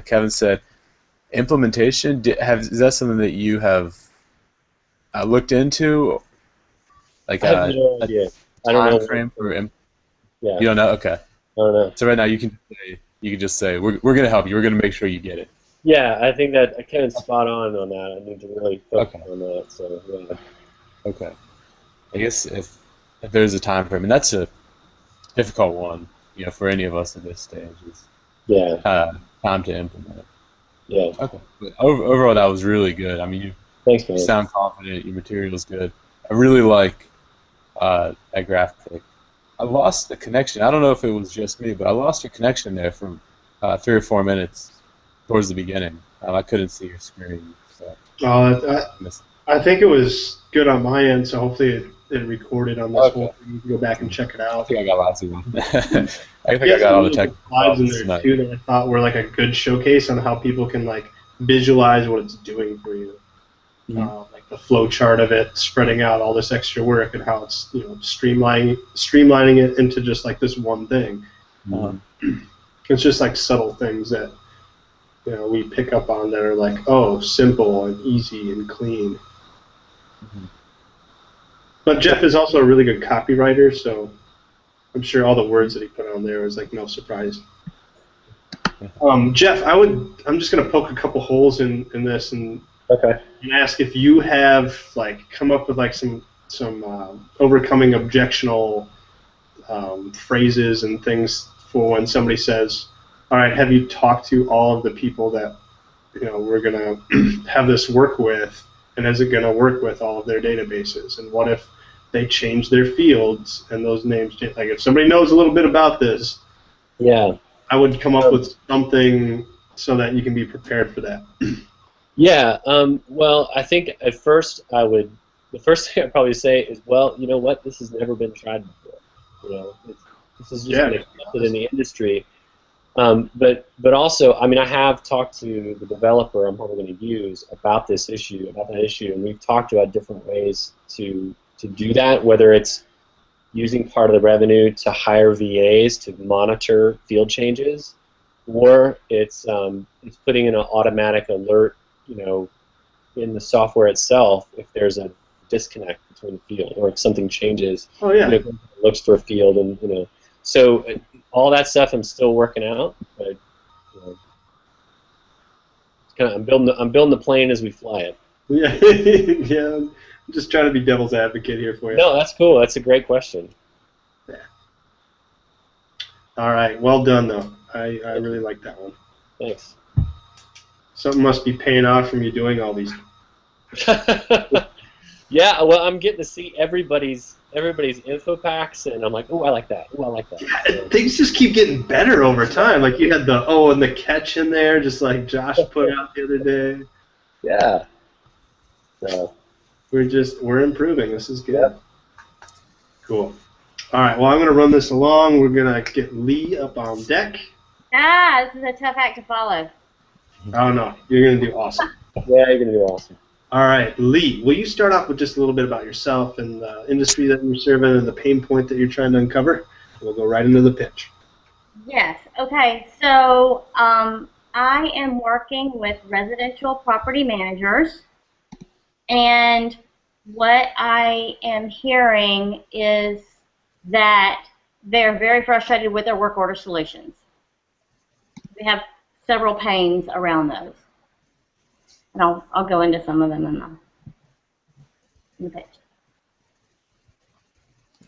S2: Kevin said. Implementation. Is that something that you have looked into? Like
S3: I have no idea. I don't know.
S2: Frame for
S3: Yeah.
S2: You don't know? Okay.
S3: I don't know.
S2: So right now you can say you could just say, we're going to help you. We're going to make sure you get it.
S3: Yeah, I think that Kevin's spot on that. I need to really focus
S2: Okay.
S3: on that. So yeah.
S2: Okay. I guess if there's a time frame, and that's a difficult one, for any of us at this stage, is
S3: Yeah.
S2: time to implement.
S3: Yeah.
S2: Okay. But overall, that was really good. I mean, you
S3: Thanks, man.
S2: sound confident. Your material's good. I really like that graphic. I lost the connection. I don't know if it was just me, but I lost your connection there for 3 or 4 minutes towards the beginning. I couldn't see your screen. So
S1: I think it was good on my end, so hopefully it recorded on this
S2: Okay.
S1: whole thing. You can go back and check it out.
S2: I think I got lots of them. I think
S1: Yeah,
S2: I got all the
S1: some
S2: technical
S1: slides in
S2: problems
S1: there
S2: tonight.
S1: too that I thought were like a good showcase on how people can like visualize what it's doing for you. Like the flow chart of it, spreading out all this extra work and how it's streamlining it into just like this one thing. It's just like subtle things that we pick up on that are like, oh, simple and easy and clean. But Jeff is also a really good copywriter, so I'm sure all the words that he put on there was like no surprise. Jeff, I'm just gonna poke a couple holes in this and ask if you have like come up with like some overcoming objectional phrases and things for when somebody says, all right, have you talked to all of the people that we're gonna have this work with, and is it gonna work with all of their databases? And what if they change their fields and those names change? Like if somebody knows a little bit about this,
S3: Yeah.
S1: I would come up with something so that you can be prepared for that.
S3: Yeah. Well, I think at first the first thing I'd probably say is, well, you know what? This has never been tried before. This is just been accepted in the industry. But also, I mean, I have talked to the developer I'm probably going to use about that issue, and we've talked about different ways to do that, whether it's using part of the revenue to hire VAs to monitor field changes, or it's putting in an automatic alert, in the software itself if there's a disconnect between the field or if something changes.
S1: Oh yeah.
S3: It looks for a field, and so all that stuff I'm still working out, but it's kind of I'm building the plane as we fly it.
S1: Yeah, yeah. I'm just trying to be devil's advocate here for you.
S3: No, that's cool. That's a great question.
S1: Yeah. All right. Well done, though. I really like that one.
S3: Thanks.
S1: Something must be paying off from you doing all these.
S3: Yeah. Well, I'm getting to see everybody's info packs, and I'm like, oh, I like that. Oh, I like that.
S1: Yeah, things just keep getting better over time. Like you had the and the catch in there, just like Josh put out the other day.
S3: Yeah. So.
S1: We're improving. This is good. Yep. Cool. All right. Well, I'm going to run this along. We're going to get Lee up on deck.
S4: This is a tough act to follow.
S1: Oh no, you're going to do awesome.
S3: Yeah, you're going to do awesome.
S1: All right, Lee. Will you start off with just a little bit about yourself and the industry that you're serving and the pain point that you're trying to uncover? We'll go right into the pitch.
S4: Yes. Okay. So I am working with residential property managers. And what I am hearing is that they're very frustrated with their work order solutions. We have several pains around those. And I'll go into some of them in the pitch.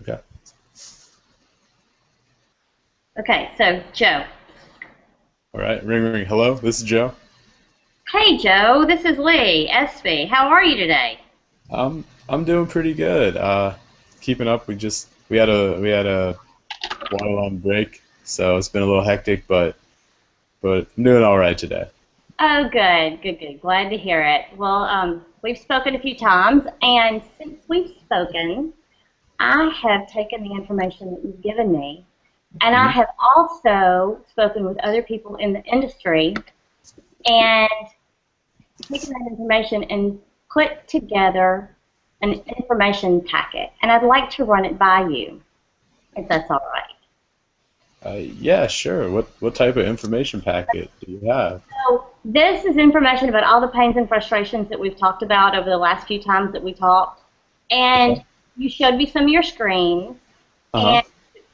S2: Okay.
S4: Okay, so Joe.
S2: All right, ring, ring. Hello, this is Joe.
S4: Hey Joe, this is Lee, SB. How are you today?
S2: I'm doing pretty good. Keeping up. We had a 1-on-1 break, so it's been a little hectic, but I'm doing all right today.
S4: Oh, good. Glad to hear it. Well, we've spoken a few times, and since we've spoken, I have taken the information that you've given me, and I have also spoken with other people in the industry, and taken that information and put together an information packet, and I'd like to run it by you, if that's all right.
S2: Yeah, sure. What type of information packet do you have?
S4: So this is information about all the pains and frustrations that we've talked about over the last few times that we talked, and you showed me some of your screens, and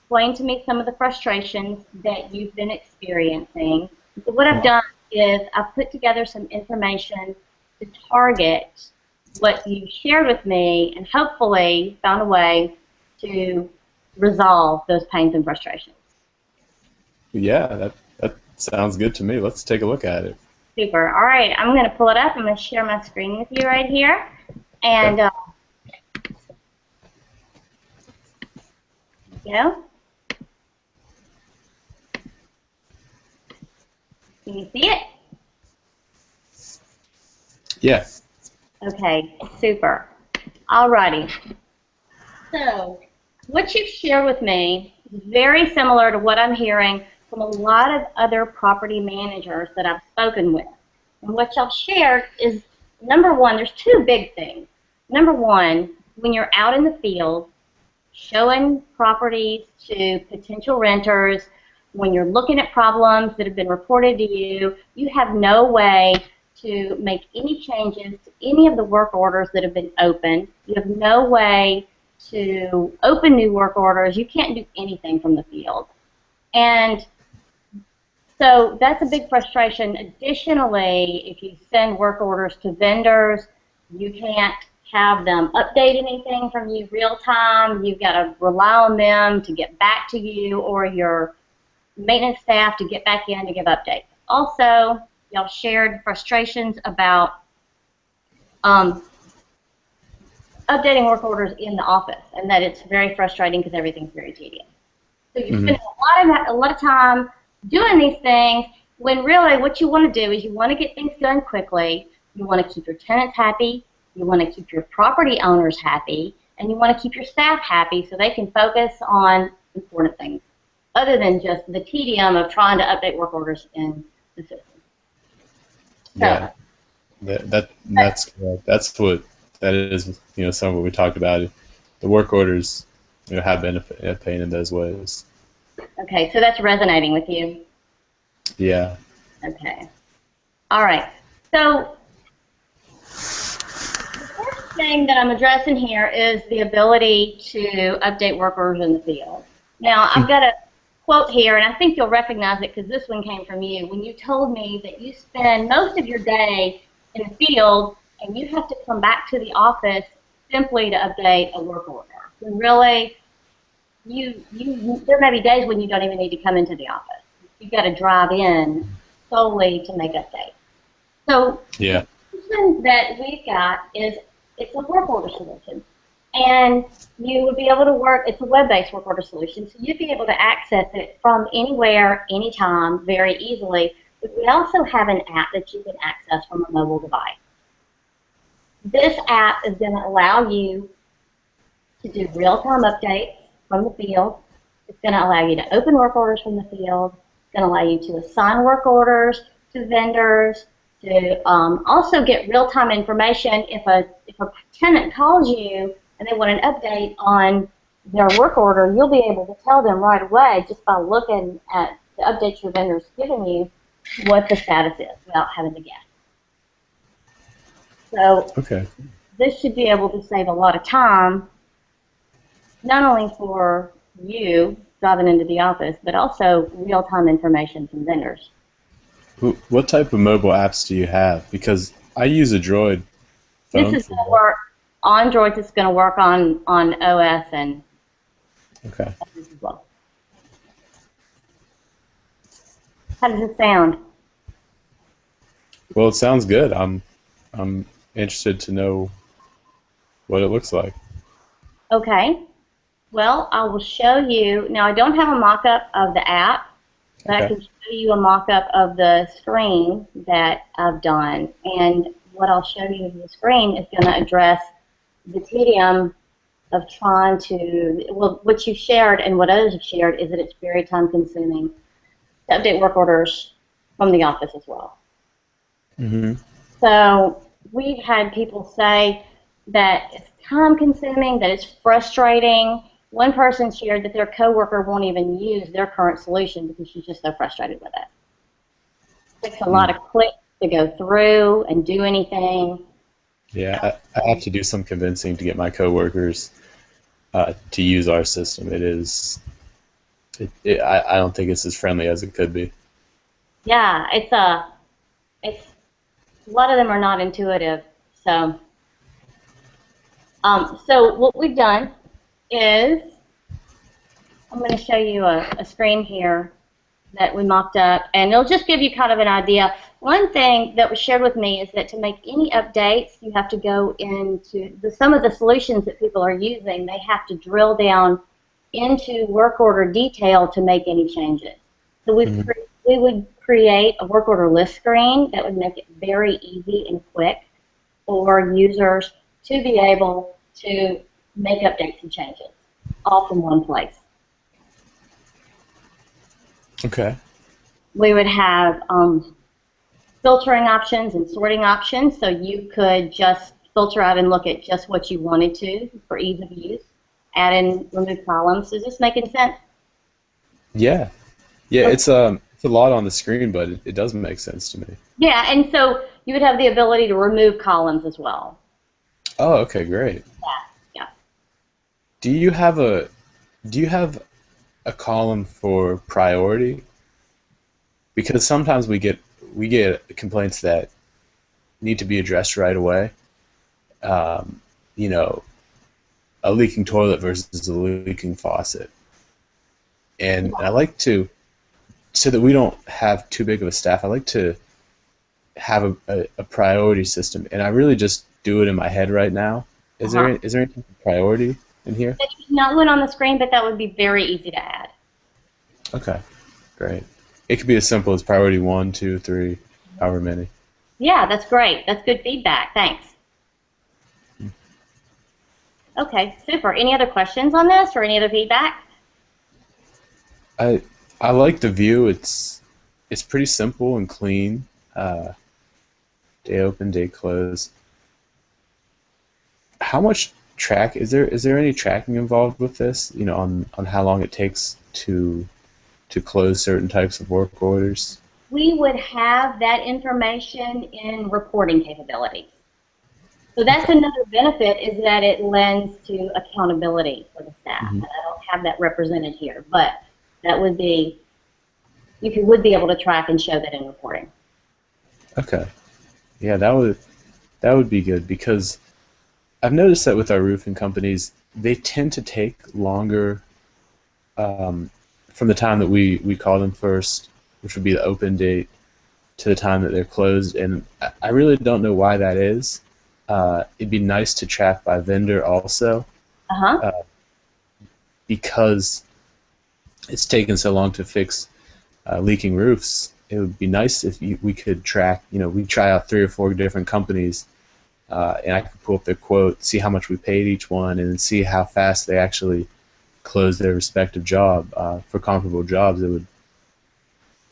S4: explained to me some of the frustrations that you've been experiencing. So what I've done is I've put together some information to target what you shared with me and hopefully found a way to resolve those pains and frustrations.
S2: Yeah, that sounds good to me. Let's take a look at it.
S4: Super. All right, I'm going to pull it up. I'm going to share my screen with you right here. And can you see it?
S2: Yeah.
S4: Okay, super. Alrighty. So, what you've shared with me is very similar to what I'm hearing from a lot of other property managers that I've spoken with. And what y'all shared is, number one, there's two big things. Number one, when you're out in the field showing properties to potential renters, when you're looking at problems that have been reported to you, you have no way to make any changes to any of the work orders that have been opened. You have no way to open new work orders. You can't do anything from the field. And so that's a big frustration. Additionally, if you send work orders to vendors, you can't have them update anything from you real time. You've got to rely on them to get back to you or your maintenance staff to get back in to give updates. Also, y'all shared frustrations about updating work orders in the office, and that it's very frustrating because everything's very tedious. So you spend a lot of time doing these things when really what you want to do is you want to get things done quickly. You want to keep your tenants happy. You want to keep your property owners happy, and you want to keep your staff happy so they can focus on important things other than just the tedium of trying to update work orders in the system. So,
S2: yeah, that's correct. That is some of what we talked about. The work orders have been a pain in those ways.
S4: Okay, so that's resonating with you.
S2: Yeah.
S4: Okay. All right. So the first thing that I'm addressing here is the ability to update work orders in the field. Now, I've got a quote here, and I think you'll recognize it because this one came from you. When you told me that you spend most of your day in the field and you have to come back to the office simply to update a work order. When really, there may be days when you don't even need to come into the office. You've got to drive in solely to make updates. So
S2: yeah.
S4: the solution that we've got is it's a work order solution. And you would be able to work, it's a web-based work order solution, so you'd be able to access it from anywhere, anytime, very easily. But we also have an app that you can access from a mobile device. This app is going to allow you to do real-time updates from the field. It's going to allow you to open work orders from the field. It's going to allow you to assign work orders to vendors, to also get real-time information. If a tenant calls you and they want an update on their work order, you'll be able to tell them right away just by looking at the updates your vendor's giving you what the status is without having to guess. So this should be able to save a lot of time, not only for you driving into the office, but also real-time information from vendors.
S2: What type of mobile apps do you have? Because I use a Droid phone.
S4: This is going to work on Droids. It's going to work on OS and
S2: as
S4: well. How does it sound?
S2: Well, it sounds good. I'm interested to know what it looks like.
S4: Okay. Well, I will show you. Now, I don't have a mock-up of the app, but I can show you a mock-up of the screen that I've done. And what I'll show you on the screen is going to address the tedium of trying to, well, what you shared and what others have shared is that it's very time-consuming to update work orders from the office as well. So we've had people say that it's time-consuming, that it's frustrating. One person shared that their coworker won't even use their current solution because she's just so frustrated with it. It takes a lot of clicks to go through and do anything.
S2: Yeah, I have to do some convincing to get my coworkers to use our system. It is I don't think it's as friendly as it could be.
S4: Yeah, it's a lot of them are not intuitive. So, so what we've done is I'm going to show you a screen here that we mocked up, and it'll just give you kind of an idea. One thing that was shared with me is that to make any updates, you have to go into some of the solutions that people are using. They have to drill down into work order detail to make any changes. So we would create a work order list screen that would make it very easy and quick for users to be able to make updates and changes all from one place.
S2: Okay.
S4: We would have filtering options and sorting options, so you could just filter out and look at just what you wanted to for ease of use. Add and remove columns. Is this making sense?
S2: Yeah. Yeah, okay. It's a lot on the screen, but it does make sense to me.
S4: Yeah, and so you would have the ability to remove columns as well.
S2: Oh, okay, great.
S4: Yeah.
S2: Do you have a column for priority? Because sometimes we get complaints that need to be addressed right away. You know, a leaking toilet versus a leaking faucet. And I like to, so that we don't have too big of a staff, I like to have a priority system. And I really just do it in my head right now. Is there any priority in here?
S4: There's not one on the screen, but that would be very easy to add. Okay,
S2: great. It could be as simple as priority 1, 2, 3, however many.
S4: Yeah, that's great. That's good feedback. Thanks. Okay, super. Any other questions on this or any other feedback?
S2: I like the view. It's pretty simple and clean. Day open, day close. How much is there any tracking involved with this? You know, on how long it takes to close certain types of work orders?
S4: We would have that information in reporting capabilities. So that's another benefit, is that it lends to accountability for the staff. And I don't have that represented here, but that would be, you would be able to track and show that in reporting.
S2: Okay. Yeah, that would be good, because I've noticed that with our roofing companies, they tend to take longer from the time that we call them first, which would be the open date, to the time that they're closed, and I really don't know why that is. It'd be nice to track by vendor also, because it's taken so long to fix leaking roofs. It would be nice if we could track, you know, we try out 3 or 4 different companies, and I could pull up their quote, see how much we paid each one, and then see how fast they actually close their respective job. For comparable jobs,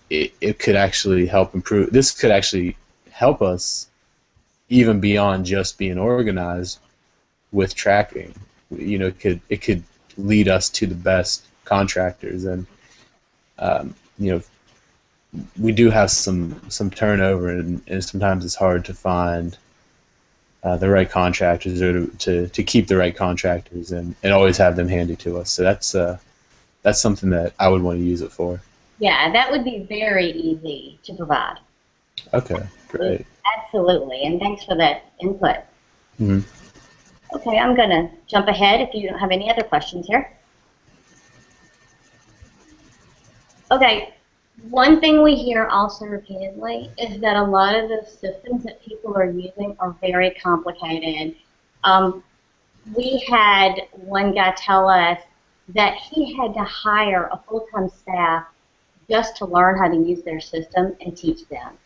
S2: it could actually help improve. This could actually help us even beyond just being organized with tracking. You know, it could lead us to the best contractors, and you know, we do have some turnover, and sometimes it's hard to find the right contractors, or to keep the right contractors, and always have them handy to us. So that's something that I would want to use it for.
S4: Yeah, that would be very easy to provide.
S2: Okay, great.
S4: Absolutely, and thanks for that input. Okay, I'm going to jump ahead if you don't have any other questions here. Okay, one thing we hear also repeatedly is that a lot of the systems that people are using are very complicated. We had one guy tell us that he had to hire a full-time staff just to learn how to use their system and teach them.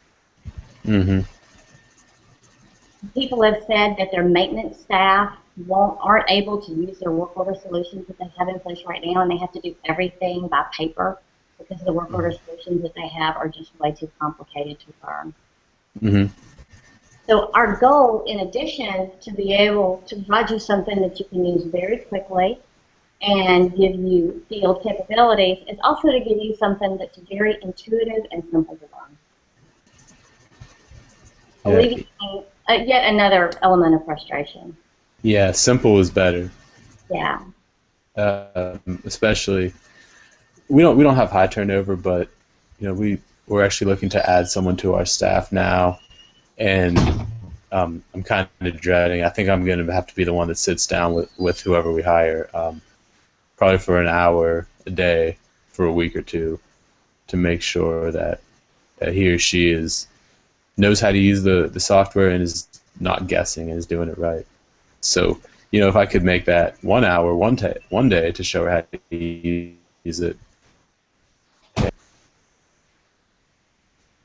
S4: People have said that their maintenance staff aren't able to use their work order solutions that they have in place right now, and they have to do everything by paper because the work order solutions that they have are just way too complicated to learn. So our goal, in addition to be able to provide you something that you can use very quickly and give you field capabilities, is also to give you something that's very intuitive and simple to learn. Alleviating yet another element of frustration.
S2: Yeah, simple is better.
S4: Yeah.
S2: Especially, we don't have high turnover, but we're actually looking to add someone to our staff now, and I'm kind of dreading. I think I'm going to have to be the one that sits down with whoever we hire, probably for an hour a day for a week or two, to make sure that he or she knows how to use the software and is not guessing and is doing it right. So, if I could make that 1 hour, one day to show her how to use it.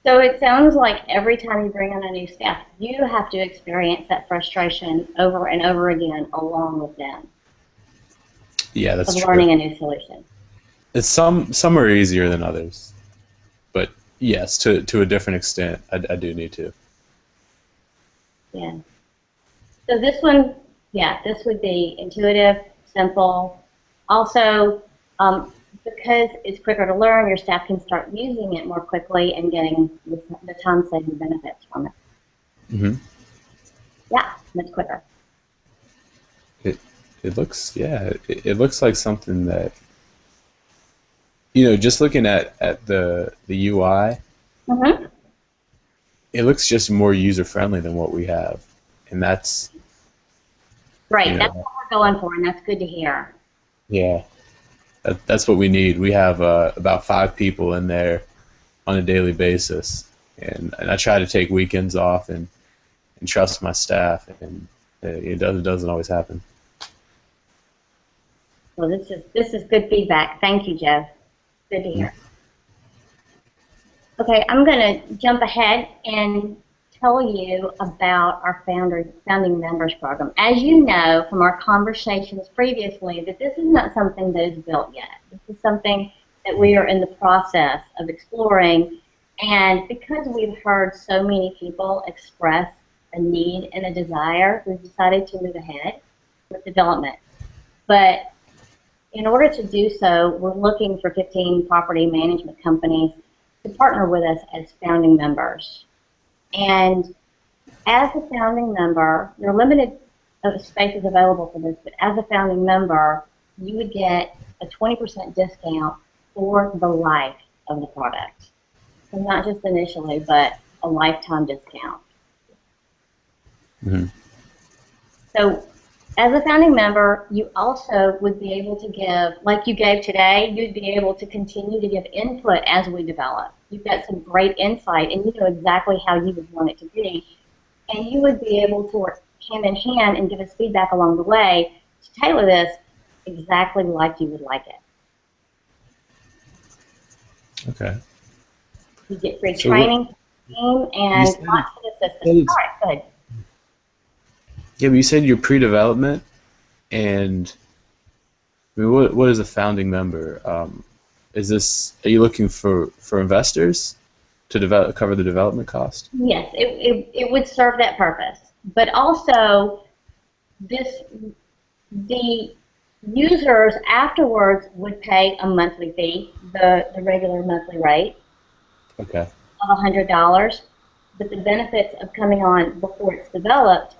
S4: So it sounds like every time you bring on a new staff, you have to experience that frustration over and over again along with them.
S2: Yeah, that's
S4: of
S2: true.
S4: learning a new solution.
S2: It's some are easier than others, but yes, to a different extent, I do need to.
S4: Yeah. So this one, this would be intuitive, simple. Also, because it's quicker to learn, your staff can start using it more quickly and getting the time-saving benefits from it.
S2: Mm-hmm.
S4: Yeah, much quicker.
S2: It looks like something that, just looking at the UI,
S4: Mm-hmm.
S2: it looks just more user-friendly than what we have, and that's
S4: Right, that's what we're going for, and that's good to hear.
S2: Yeah, that's what we need. We have about 5 people in there on a daily basis, and I try to take weekends off and trust my staff, and it doesn't always happen.
S4: Well, this is good feedback. Thank you, Joe. Good to hear. Okay, I'm going to jump ahead and tell you about our founding members program. As you know from our conversations previously, that this is not something that is built yet. This is something that we are in the process of exploring, and because we've heard so many people express a need and a desire, we've decided to move ahead with development. But in order to do so, we're looking for 15 property management companies to partner with us as founding members. And as a founding member, there are limited spaces available for this, but as a founding member, you would get a 20% discount for the life of the product. So not just initially, but a lifetime discount.
S2: Mm-hmm.
S4: So as a founding member, you also would be able to give, like you gave today, you'd be able to continue to give input as we develop. You've got some great insight, and you know exactly how you would want it to be. And you would be able to work hand in hand and give us feedback along the way to tailor this exactly like you would like it.
S2: Okay.
S4: You get free training team and lots of assistance. All right, good.
S2: Yeah, but you said you're pre-development, and I mean, what is a founding member? Are you looking for investors to cover the development cost?
S4: Yes, it would serve that purpose. But also, the users afterwards would pay a monthly fee, the regular monthly rate of $100. But the benefits of coming on before it's developed,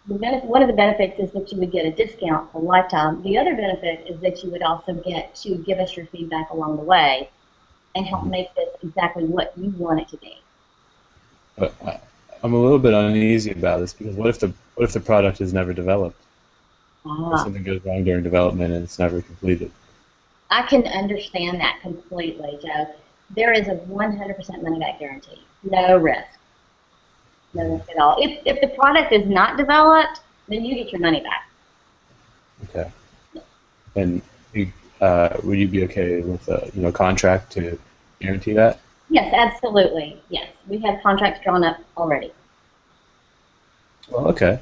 S4: one of the benefits is that you would get a discount for lifetime. The other benefit is that you would also get to give us your feedback along the way and help make this exactly what you want it to be.
S2: But I'm a little bit uneasy about this, because what if the product is never developed? If something goes wrong during development and it's never completed? I
S4: can understand that completely, Joe. There is a 100% money-back guarantee. No risk. No risk at all. If the product is not developed, then you get your money back.
S2: Okay. And would you be okay with a contract to guarantee that?
S4: Yes, absolutely. Yes, we have contracts drawn up already.
S2: Well, okay.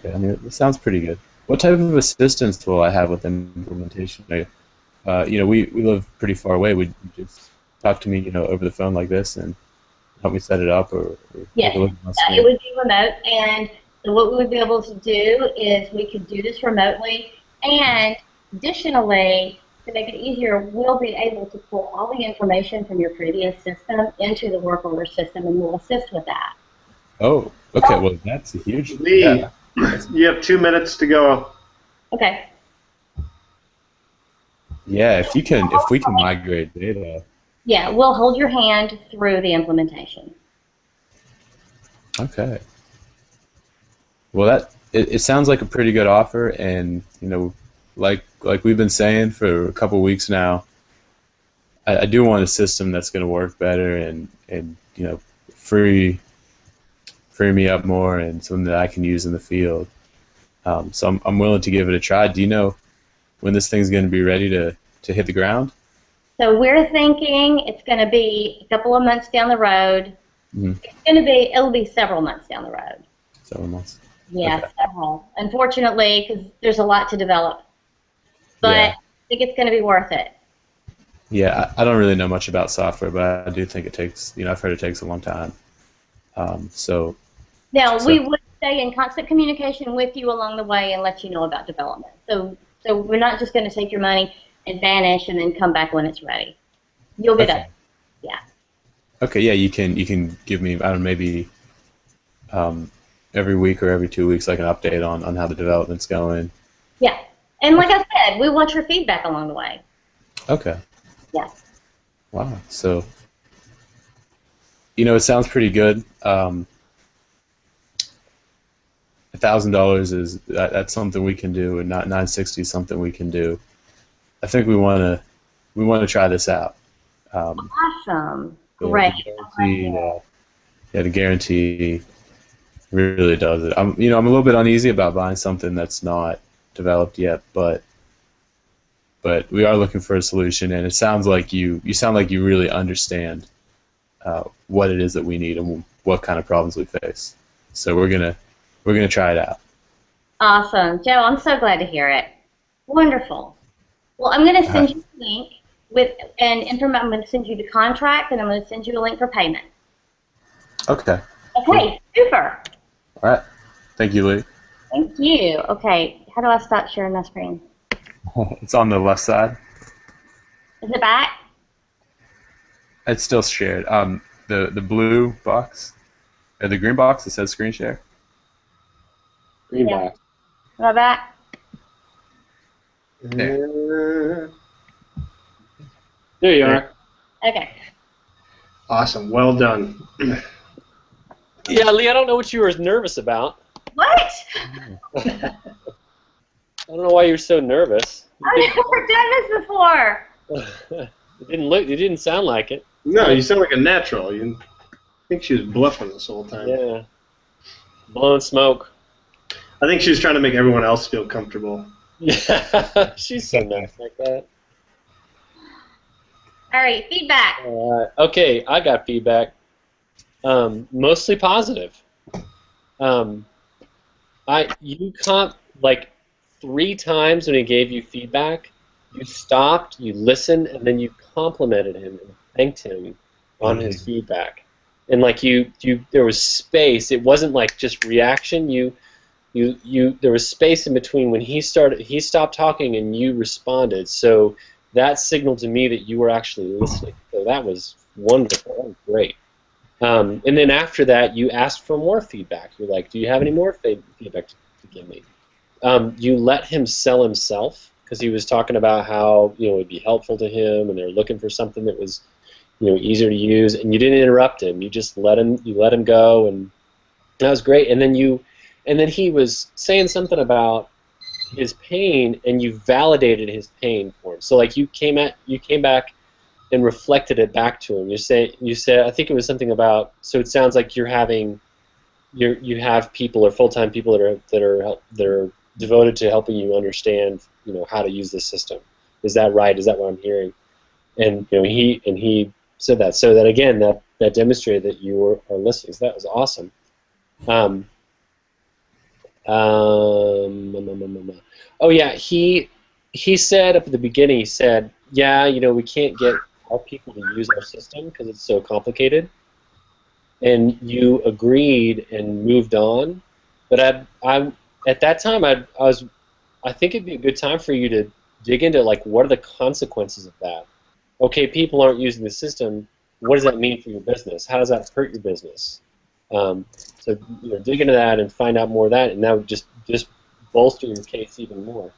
S2: I mean, it sounds pretty good. What type of assistance will I have with implementation? We live pretty far away. Would you just talk to me, over the phone like this and help me set it up, or
S4: yes, it would be remote, and so what we would be able to do is we could do this remotely, and additionally, to make it easier, we'll be able to pull all the information from your previous system into the work order system, and we'll assist with that.
S2: Oh, okay. Well, that's a huge.
S1: Lee, you have 2 minutes to go.
S4: Okay.
S2: Yeah, if we can migrate data.
S4: Yeah, we'll hold your hand through the implementation.
S2: Okay. Well, it sounds like a pretty good offer, and like we've been saying for a couple weeks now, I do want a system that's going to work better and free me up more and something that I can use in the field. So I'm willing to give it a try. Do you know when this thing's going to be ready to hit the ground?
S4: So we're thinking it's going to be a couple of months down the road. It'll be several months down the road.
S2: Several months.
S4: Yeah,
S2: Okay.
S4: several. Unfortunately, because there's a lot to develop. But
S2: Yeah.
S4: I think it's going to be worth it.
S2: Yeah, I don't really know much about software, but I do think it takes, I've heard it takes a long time.
S4: Now, we would stay in constant communication with you along the way and let you know about development. So we're not just going to take your money and vanish and then come back when it's ready. You'll get it. Yeah.
S2: Okay, yeah, you can give me, I don't know, maybe every week or every 2 weeks, like an update on how the development's going.
S4: Yeah. And like I said, we want your feedback along the way.
S2: Okay.
S4: Yeah.
S2: Wow. So, it sounds pretty good. $1,000 is that's something we can do, and not $960 is something we can do. I think we want to try this out.
S4: Awesome. Great.
S2: The guarantee really does it. I'm a little bit uneasy about buying something that's not developed yet, but we are looking for a solution, and it sounds like you sound like you really understand what it is that we need and what kind of problems we face. So we're gonna try it out.
S4: Awesome, Joe. I'm so glad to hear it. Wonderful. Well, I'm going to send you a link I'm going to send you the contract, and I'm going to send you a link for payment.
S2: Okay.
S4: Okay. Super.
S2: All right. Thank you, Lee.
S4: Thank you. Okay. How do I stop sharing my screen?
S2: It's on the left side.
S4: Is it back?
S2: It's still shared. The blue box, or the green box that says screen share.
S3: Green
S4: Yeah.
S3: box.
S4: Am I back?
S3: There you are.
S4: Okay.
S1: Awesome. Well done.
S3: Yeah, Lee, I don't know what you were nervous about.
S4: What?
S3: I don't know why you're so nervous.
S4: I've never done this before.
S3: It didn't sound like it.
S1: No, you sound like a natural. You think she was bluffing this whole time.
S3: Yeah. Blowing smoke.
S1: I think she was trying to make everyone else feel comfortable.
S3: Yeah, she's so nice like that.
S4: All right, feedback.
S3: Okay, I got feedback. Mostly positive. You like 3 times when he gave you feedback, you stopped, you listened, and then you complimented him and thanked him on his feedback. And like there was space. It wasn't like just reaction. There was space in between when he stopped talking and you responded. So that signaled to me that you were actually listening. So that was wonderful. That was great. And then after that, you asked for more feedback. You're like, do you have any more feedback to give me? You let him sell himself because he was talking about how it would be helpful to him, and they're looking for something that was easier to use. And you didn't interrupt him. You just let him go, and that was great. And then he was saying something about his pain, and you validated his pain for him. So like you came back and reflected it back to him. You said I think it was something about. So it sounds like you have people or full-time people that are devoted to helping you understand how to use this system. Is that right? Is that what I'm hearing? And he said that. So that again that demonstrated that you are listening. So that was awesome. Oh yeah, he said up at the beginning. He said, "Yeah, we can't get our people to use our system because it's so complicated." And you agreed and moved on. But I at that time I think it'd be a good time for you to dig into like what are the consequences of that. Okay, people aren't using the system. What does that mean for your business? How does that hurt your business? So dig into that and find out more of that, and that would just bolster your case even more.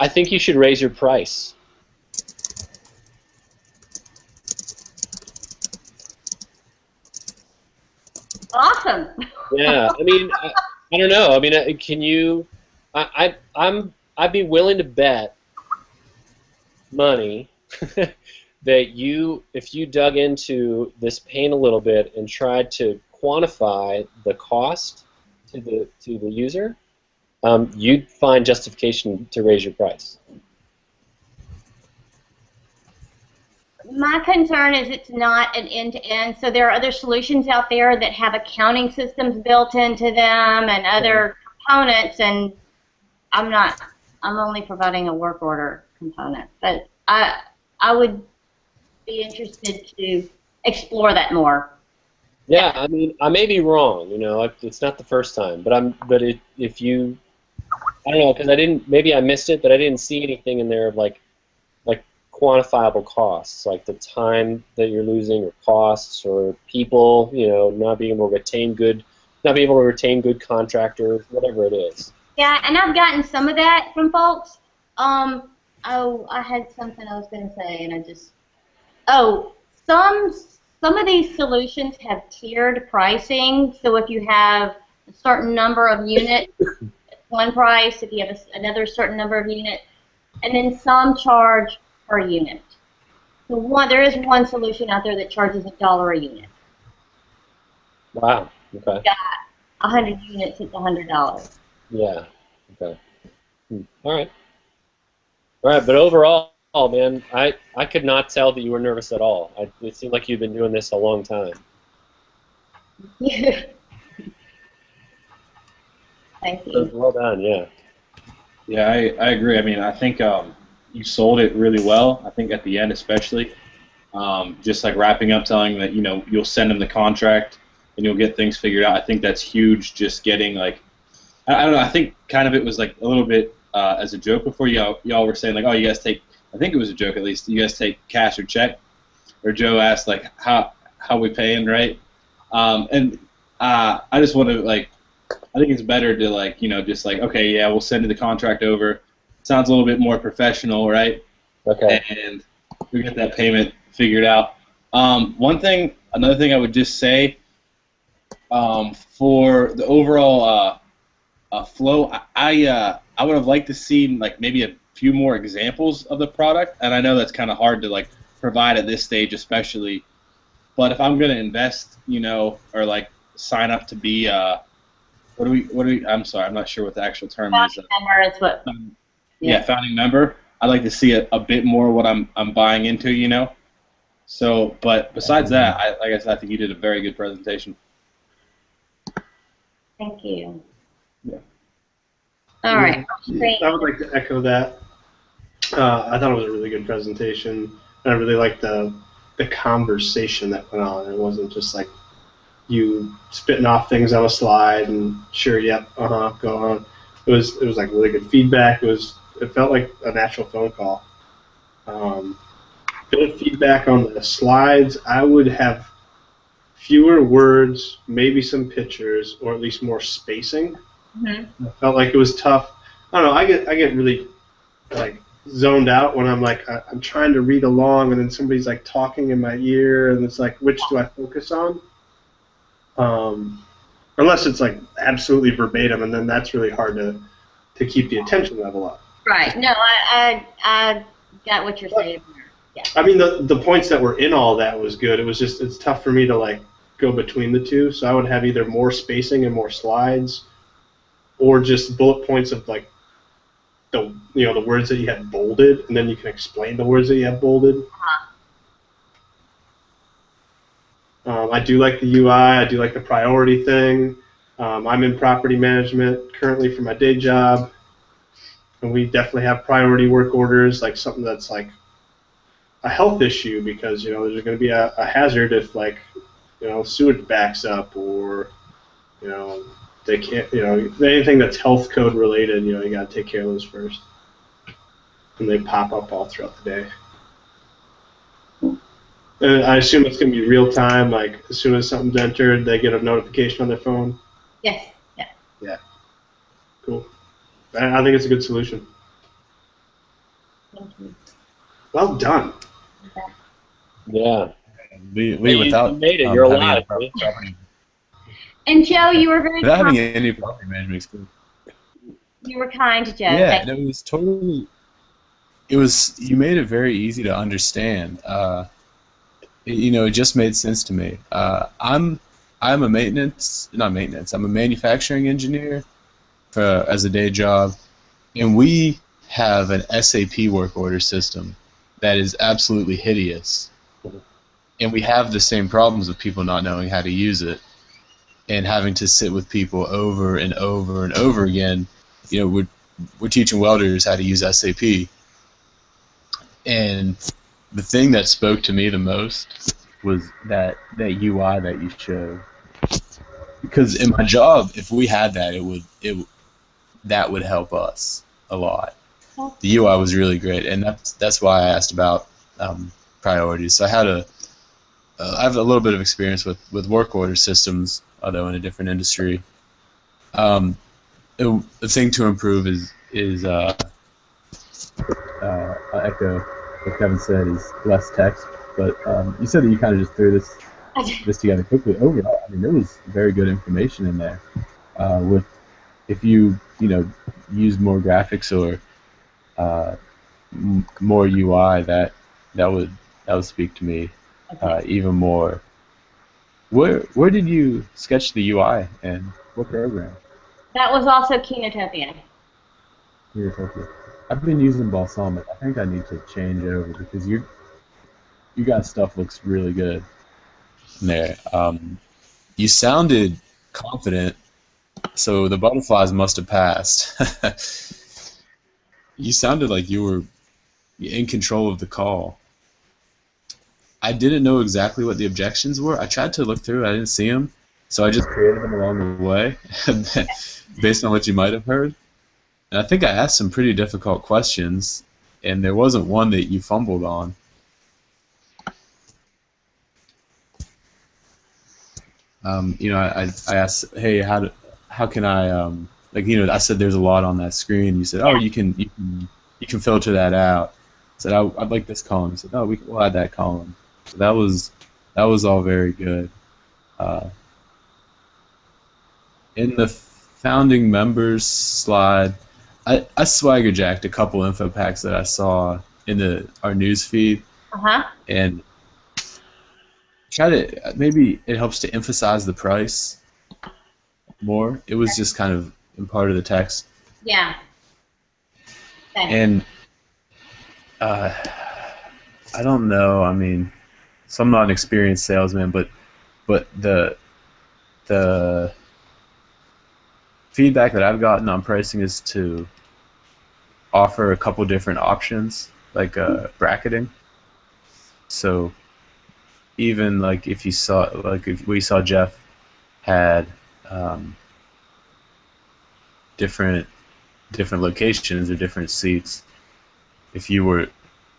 S3: I think you should raise your price.
S4: Awesome.
S3: Yeah, I mean, I don't know. I mean, can you? I'd be willing to bet money that if you dug into this pain a little bit and tried to quantify the cost to the user, you'd find justification to raise your price.
S4: My concern is it's not an end-to-end, so there are other solutions out there that have accounting systems built into them and other components, and I'm only providing a work order component. But I would be interested to explore that more.
S3: Yeah, I mean, I may be wrong. You know, it's not the first time, but if you, I don't know, because maybe I missed it, but I didn't see anything in there of like quantifiable costs, like the time that you're losing, or costs, or people, you know, not being able to retain good contractors, whatever it is.
S4: Yeah, and I've gotten some of that from folks. Oh, I had something I was going to say, and I just. Oh, some of these solutions have tiered pricing. So if you have a certain number of units, it's one price. If you have another certain number of units, and then some charge per unit. So there is one solution out there that charges $1 a unit.
S3: Wow. Okay.
S4: If you got 100 units, it's $100.
S3: Yeah. Okay. All right. All right, but overall, man, I could not tell that you were nervous at all. It seemed like you've been doing this a long time.
S4: Thank you.
S3: Well done. Yeah.
S5: Yeah, I agree. I mean, I think you sold it really well. I think at the end, especially, just like wrapping up, telling that you'll send them the contract and you'll get things figured out. I think that's huge. Just getting like, I don't know. I think kind of it was like a little bit as a joke before. Y'all were saying like, oh, you guys take. I think it was a joke at least. You guys take cash or check, or Joe asked like how we paying, right? And I just want to like. I think it's better to like just like, okay, yeah, we'll send you the contract over. Sounds a little bit more professional, right?
S3: Okay.
S5: And we get that payment figured out. Another thing I would just say, for the overall flow, I would have liked to see like maybe a few more examples of the product, and I know that's kind of hard to like provide at this stage, especially. But if I'm going to invest, or like sign up to be what do we? I'm sorry, I'm not sure what the actual term is.
S4: Member is what.
S5: Yeah, founding member. I'd like to see a bit more what I'm buying into, So, but besides that, like I said, I think you did a very good presentation.
S4: Thank you.
S5: Yeah.
S4: All right.
S1: I would like to echo that. I thought it was a really good presentation. I really liked the conversation that went on. It wasn't just like you spitting off things on a slide and sure, yep, go on. It was like really good feedback. It felt like a natural phone call. Bit of feedback on the slides. I would have fewer words, maybe some pictures, or at least more spacing.
S4: Mm-hmm.
S1: I felt like it was tough. I don't know. I get really like zoned out when I'm like I'm trying to read along, and then somebody's like talking in my ear, and it's like, which do I focus on? Unless it's like absolutely verbatim, and then that's really hard to keep the attention level up.
S4: Right. No, I got what you're saying. Yeah.
S1: I mean, the points that were in all that was good. It was just it's tough for me to like go between the two. So I would have either more spacing and more slides, or just bullet points of like the words that you had bolded, and then you can explain the words that you have bolded. I do like the UI. I do like the priority thing. I'm in property management currently for my day job, and we definitely have priority work orders, like something that's like a health issue because there's going to be a hazard if like sewage backs up, or they can't anything that's health code related. You got to take care of those first, and they pop up all throughout the day. And I assume it's going to be real time. Like as soon as something's entered, they get a notification on their phone.
S4: Yes. Yeah.
S1: Yeah. Cool. I think it's a good solution.
S4: Thank you.
S1: Well done.
S3: Yeah.
S2: Lee
S3: You
S2: without
S3: made it. You're
S2: having any
S3: alive. Lee.
S2: property,
S4: And Joe, you were very
S2: without having
S4: kind.
S2: any property management experience.
S4: You were kind, Joe.
S2: Yeah,
S4: Thank
S2: and it was totally. It was you made it very easy to understand. It just made sense to me. I'm a not maintenance. I'm a manufacturing engineer as a day job, and we have an SAP work order system that is absolutely hideous. And we have the same problems with people not knowing how to use it and having to sit with people over and over and over again. We're teaching welders how to use SAP, and the thing that spoke to me the most was that UI that you showed. Because in my job, if we had that, that would help us a lot.
S4: you.
S2: The UI was really great, and that's why I asked about priorities. So I have a little bit of experience with work order systems, although in a different industry. The thing to improve is I'll echo what Kevin said, is less text. But you said that you kind of just threw this together quickly. Overall, I mean, there was very good information in there. With if you use more graphics or more UI, that would speak to me even more. Where did you sketch the UI and what program?
S4: That was also Kinetopia.
S2: I've been using Balsamic. I think I need to change over because you guys' stuff looks really good in there. You sounded confident, so the butterflies must have passed. You sounded like you were in control of the call. I didn't know exactly what the objections were. I tried to look through. I didn't see them, so I just created them along the way, based on what you might have heard. And I think I asked some pretty difficult questions, and there wasn't one that you fumbled on. I asked, hey, how can I I said there's a lot on that screen. You said, oh, you can filter that out. I said, I'd like this column. You said, oh, we'll add that column. So that was all very good. In the founding members slide, I swagger jacked a couple info packs that I saw in our news feed, and maybe it helps to emphasize the price more. It was just kind of in part of the text.
S4: Yeah. Thanks.
S2: And I don't know. I mean, so I'm not an experienced salesman, but the feedback that I've gotten on pricing is to offer a couple different options, like bracketing. So even like if we saw Jeff had different locations or different seats. If you were,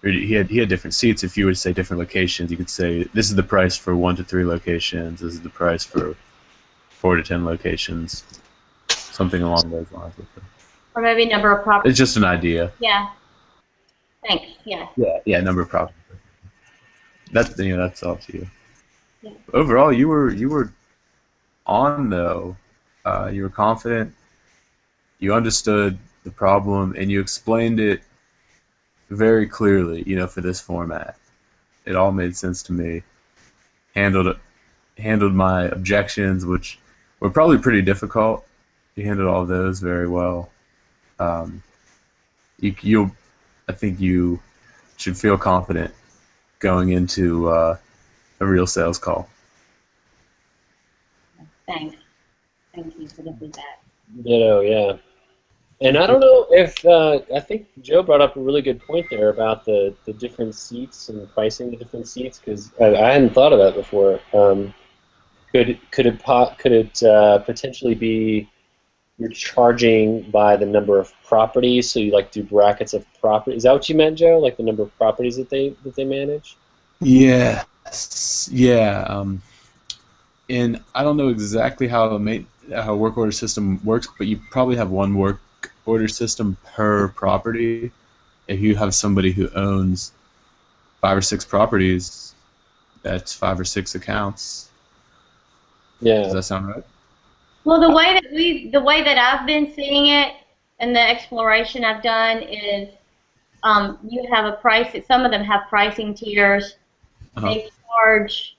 S2: or he had different seats. If you were to say different locations, you could say this is the price for 1 to 3 locations. This is the price for 4 to 10 locations. Something along those lines.
S4: Or maybe number of properties.
S2: It's just an idea.
S4: Yeah. Thanks. Yeah.
S2: Yeah, number of properties. That's all to you.
S4: Yeah.
S2: Overall, you were on though. You were confident. You understood the problem, and you explained it very clearly. For this format, it all made sense to me. Handled my objections, which were probably pretty difficult. You handled all of those very well. I think you should feel confident going into a real sales call.
S4: Thanks. Thank you for the feedback.
S3: Yeah. And I don't know if I think Joe brought up a really good point there about the different seats and pricing the different seats, because I hadn't thought of that before. Could it potentially be you're charging by the number of properties, so you do brackets of properties? Is that what you meant, Joe? Like the number of properties that they manage?
S2: Yes. Yeah. And I don't know exactly how a work order system works, but you probably have one work order system per property. if you have somebody who owns 5 or 6 properties, that's 5 or 6 accounts.
S3: Yeah.
S2: Does that sound right?
S4: Well, the way that I've been seeing it, and the exploration I've done is, you have a price. Some of them have pricing tiers. They charge.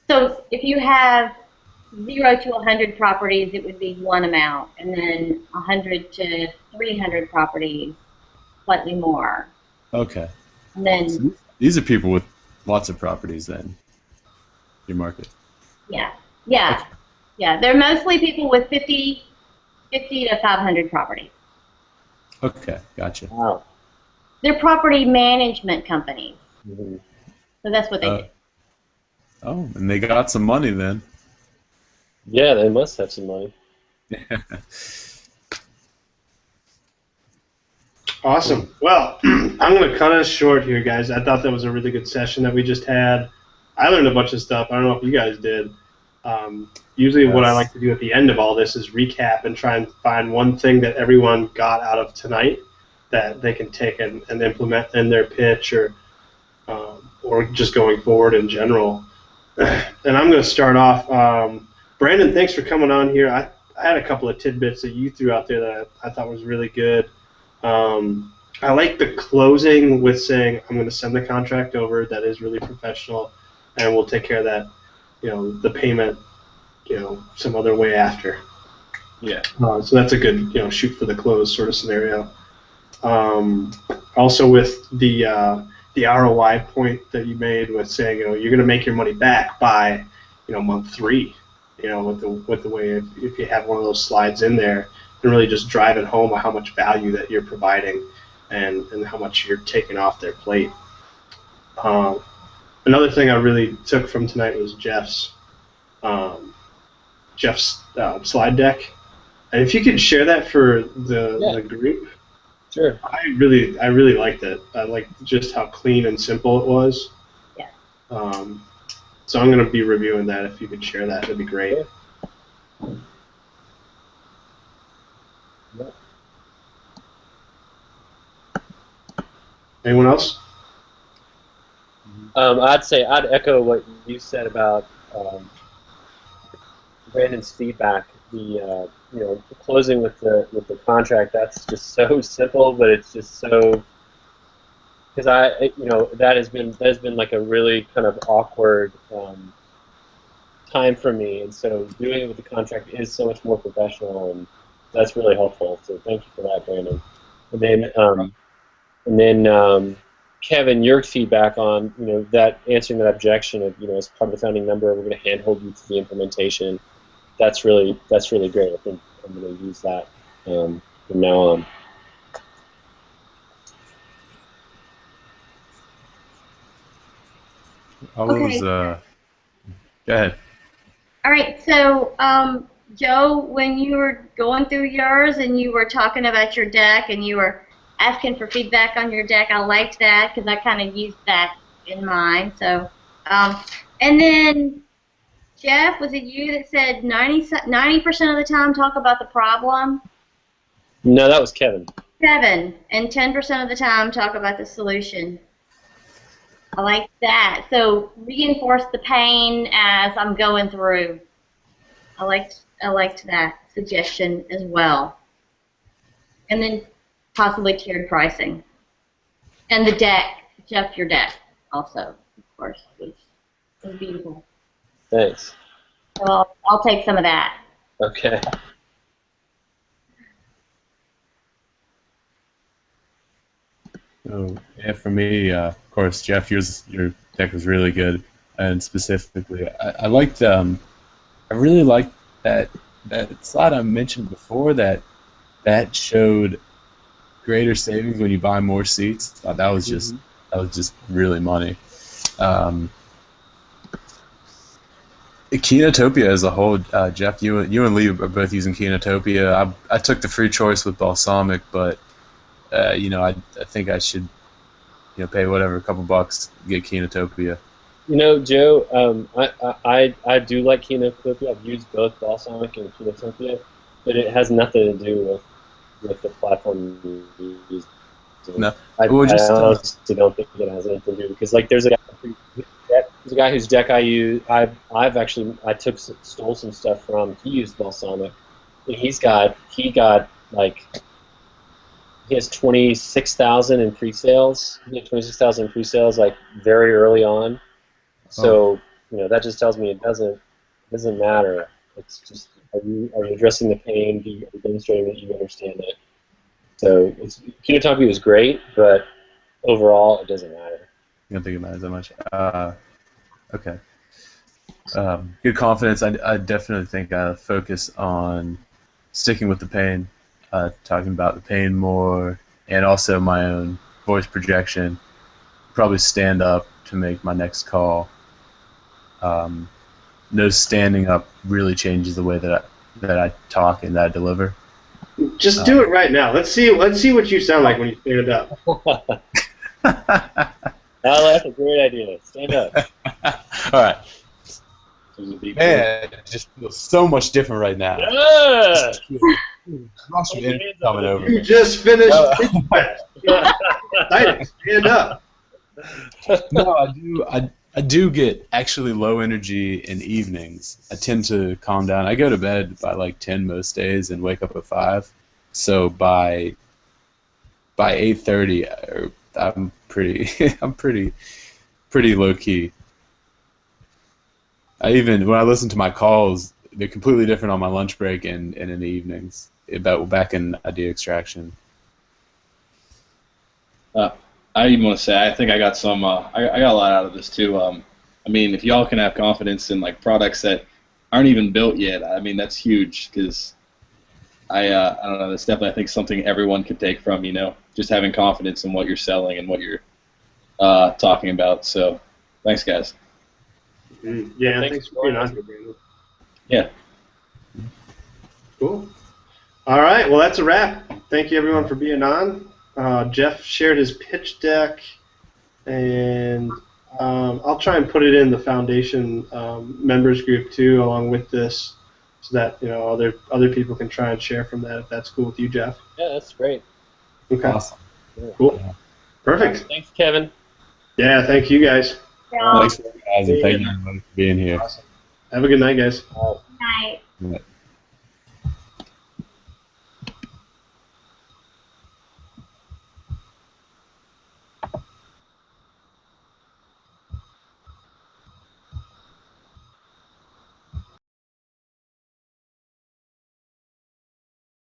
S4: So if you have 0 to 100 properties, it would be one amount, and then 100 to 300 properties, slightly more.
S2: Okay.
S4: And then
S2: So these are people with lots of properties then, your market.
S4: yeah, yeah, yeah. They're mostly people with 50 to 500 properties.
S2: Okay, gotcha.
S3: Wow.
S4: They're property management companies.
S3: Mm-hmm.
S4: So that's what they do.
S2: Oh, and they got some money then.
S3: Yeah, they must have some money.
S1: Awesome. Well, I'm going to cut us short here, guys. I thought that was a really good session that we just had. I learned a bunch of stuff. I don't know if you guys did. Usually what I like to do at the end of all this is recap and try and find one thing that everyone got out of tonight that they can take and implement in their pitch or just going forward in general. And I'm going to start off. Brandon, thanks for coming on here. I had a couple of tidbits that you threw out there that I thought was really good. I like the closing with saying, I'm going to send the contract over. That is really professional, and we'll take care of that, the payment, some other way after.
S5: Yeah.
S1: So that's a good, shoot for the close sort of scenario. Also with the ROI point that you made with saying, you're going to make your money back by, month 3, with the way if you have one of those slides in there and really just drive it home how much value that you're providing and how much you're taking off their plate. Another thing I really took from tonight was Jeff's slide deck. And if you could share that for the group.
S3: Sure.
S1: I really liked it. I liked just how clean and simple it was.
S4: Yeah.
S1: So I'm going to be reviewing that. If you could share that, that'd be great.
S3: Yeah.
S1: Anyone else?
S3: I'd echo what you said about Brandon's feedback. The closing with the contract. That's just so simple, but it's just so because that has been like a really kind of awkward time for me, and so doing it with the contract is so much more professional, and that's really helpful. So thank you for that, Brandon. And then Kevin, your feedback on that answering that objection of as part of the founding member, we're going to handhold you through the implementation. That's really great. I think I'm going to use that from now on.
S2: Go ahead.
S4: All right, so Joe, when you were going through yours and you were talking about your deck and you were asking for feedback on your deck, I liked that because I kind of used that in mine. So, and then Jeff, was it you that said 90% of the time talk about the problem?
S3: No, that was Kevin.
S4: Kevin, and 10% of the time talk about the solution. I like that. So reinforce the pain as I'm going through. I liked that suggestion as well. And then possibly tiered pricing. And the deck, Jeff, your deck also, of course, was beautiful.
S3: Thanks.
S4: So I'll take some of that.
S3: Okay.
S2: So, yeah, for me, of course, Jeff, your deck was really good, and specifically, I liked, I really liked that slide I mentioned before that showed greater savings when you buy more seats. Thought that was just really money. Kinetopia as a whole, Jeff, you and Lee are both using Kinetopia. I took the free choice with Balsamic, but I think I should pay whatever, a couple bucks to get Kinetopia.
S3: Joe, I do like Kinetopia. I've used both Balsamic and Kinetopia, but it has nothing to do with the platform you use.
S2: No.
S3: I
S2: Just,
S3: honestly don't think it has anything to do because like there's a guy whose deck I use. I stole some stuff from. He used balsamic. And he has 26,000 in pre-sales. He had 26,000 in pre-sales like very early on. So that just tells me it doesn't matter. It's just are you addressing the pain? Are you demonstrating that you understand it? So chemotherapy was great, but overall it doesn't matter.
S2: You don't think it matters that much? Okay. Good confidence. I definitely think I focus on sticking with the pain, talking about the pain more, and also my own voice projection. Probably stand up to make my next call. No standing up really changes the way that I talk and that I deliver.
S1: Just do it right now. Let's see what you sound like when you stand up.
S3: That's a great idea. Stand up.
S2: All right. Man, it just feels so much different right now.
S3: Yeah!
S2: Rush of energy coming over.
S1: You just finished Pitchfest. Stand up.
S2: No, I do get actually low energy in evenings. I tend to calm down. I go to bed by like 10 most days and wake up at 5. So by 8:30, I'm pretty low key. When I listen to my calls, they're completely different on my lunch break and in the evenings. Back in idea extraction.
S5: I even want to say I think I got some. I got a lot out of this too. I mean, if y'all can have confidence in like products that aren't even built yet, I mean that's huge because I don't know. That's definitely I think something everyone could take from just having confidence in what you're selling and what you're talking about. So, thanks guys.
S1: Yeah, thanks for being on here, Brandon.
S5: Yeah.
S1: Cool. All right, well that's a wrap. Thank you everyone for being on. Jeff shared his pitch deck, and I'll try and put it in the foundation members group too, along with this, so that other people can try and share from that if that's cool with you, Jeff.
S3: Yeah, that's great.
S1: Okay.
S2: Awesome.
S1: Cool. Perfect.
S3: Thanks, Kevin.
S1: Yeah, thank you guys.
S4: Yeah.
S2: Thanks, guys, and thank you everybody for being here.
S1: Awesome. Have a good night, guys.
S4: Night.
S2: Right.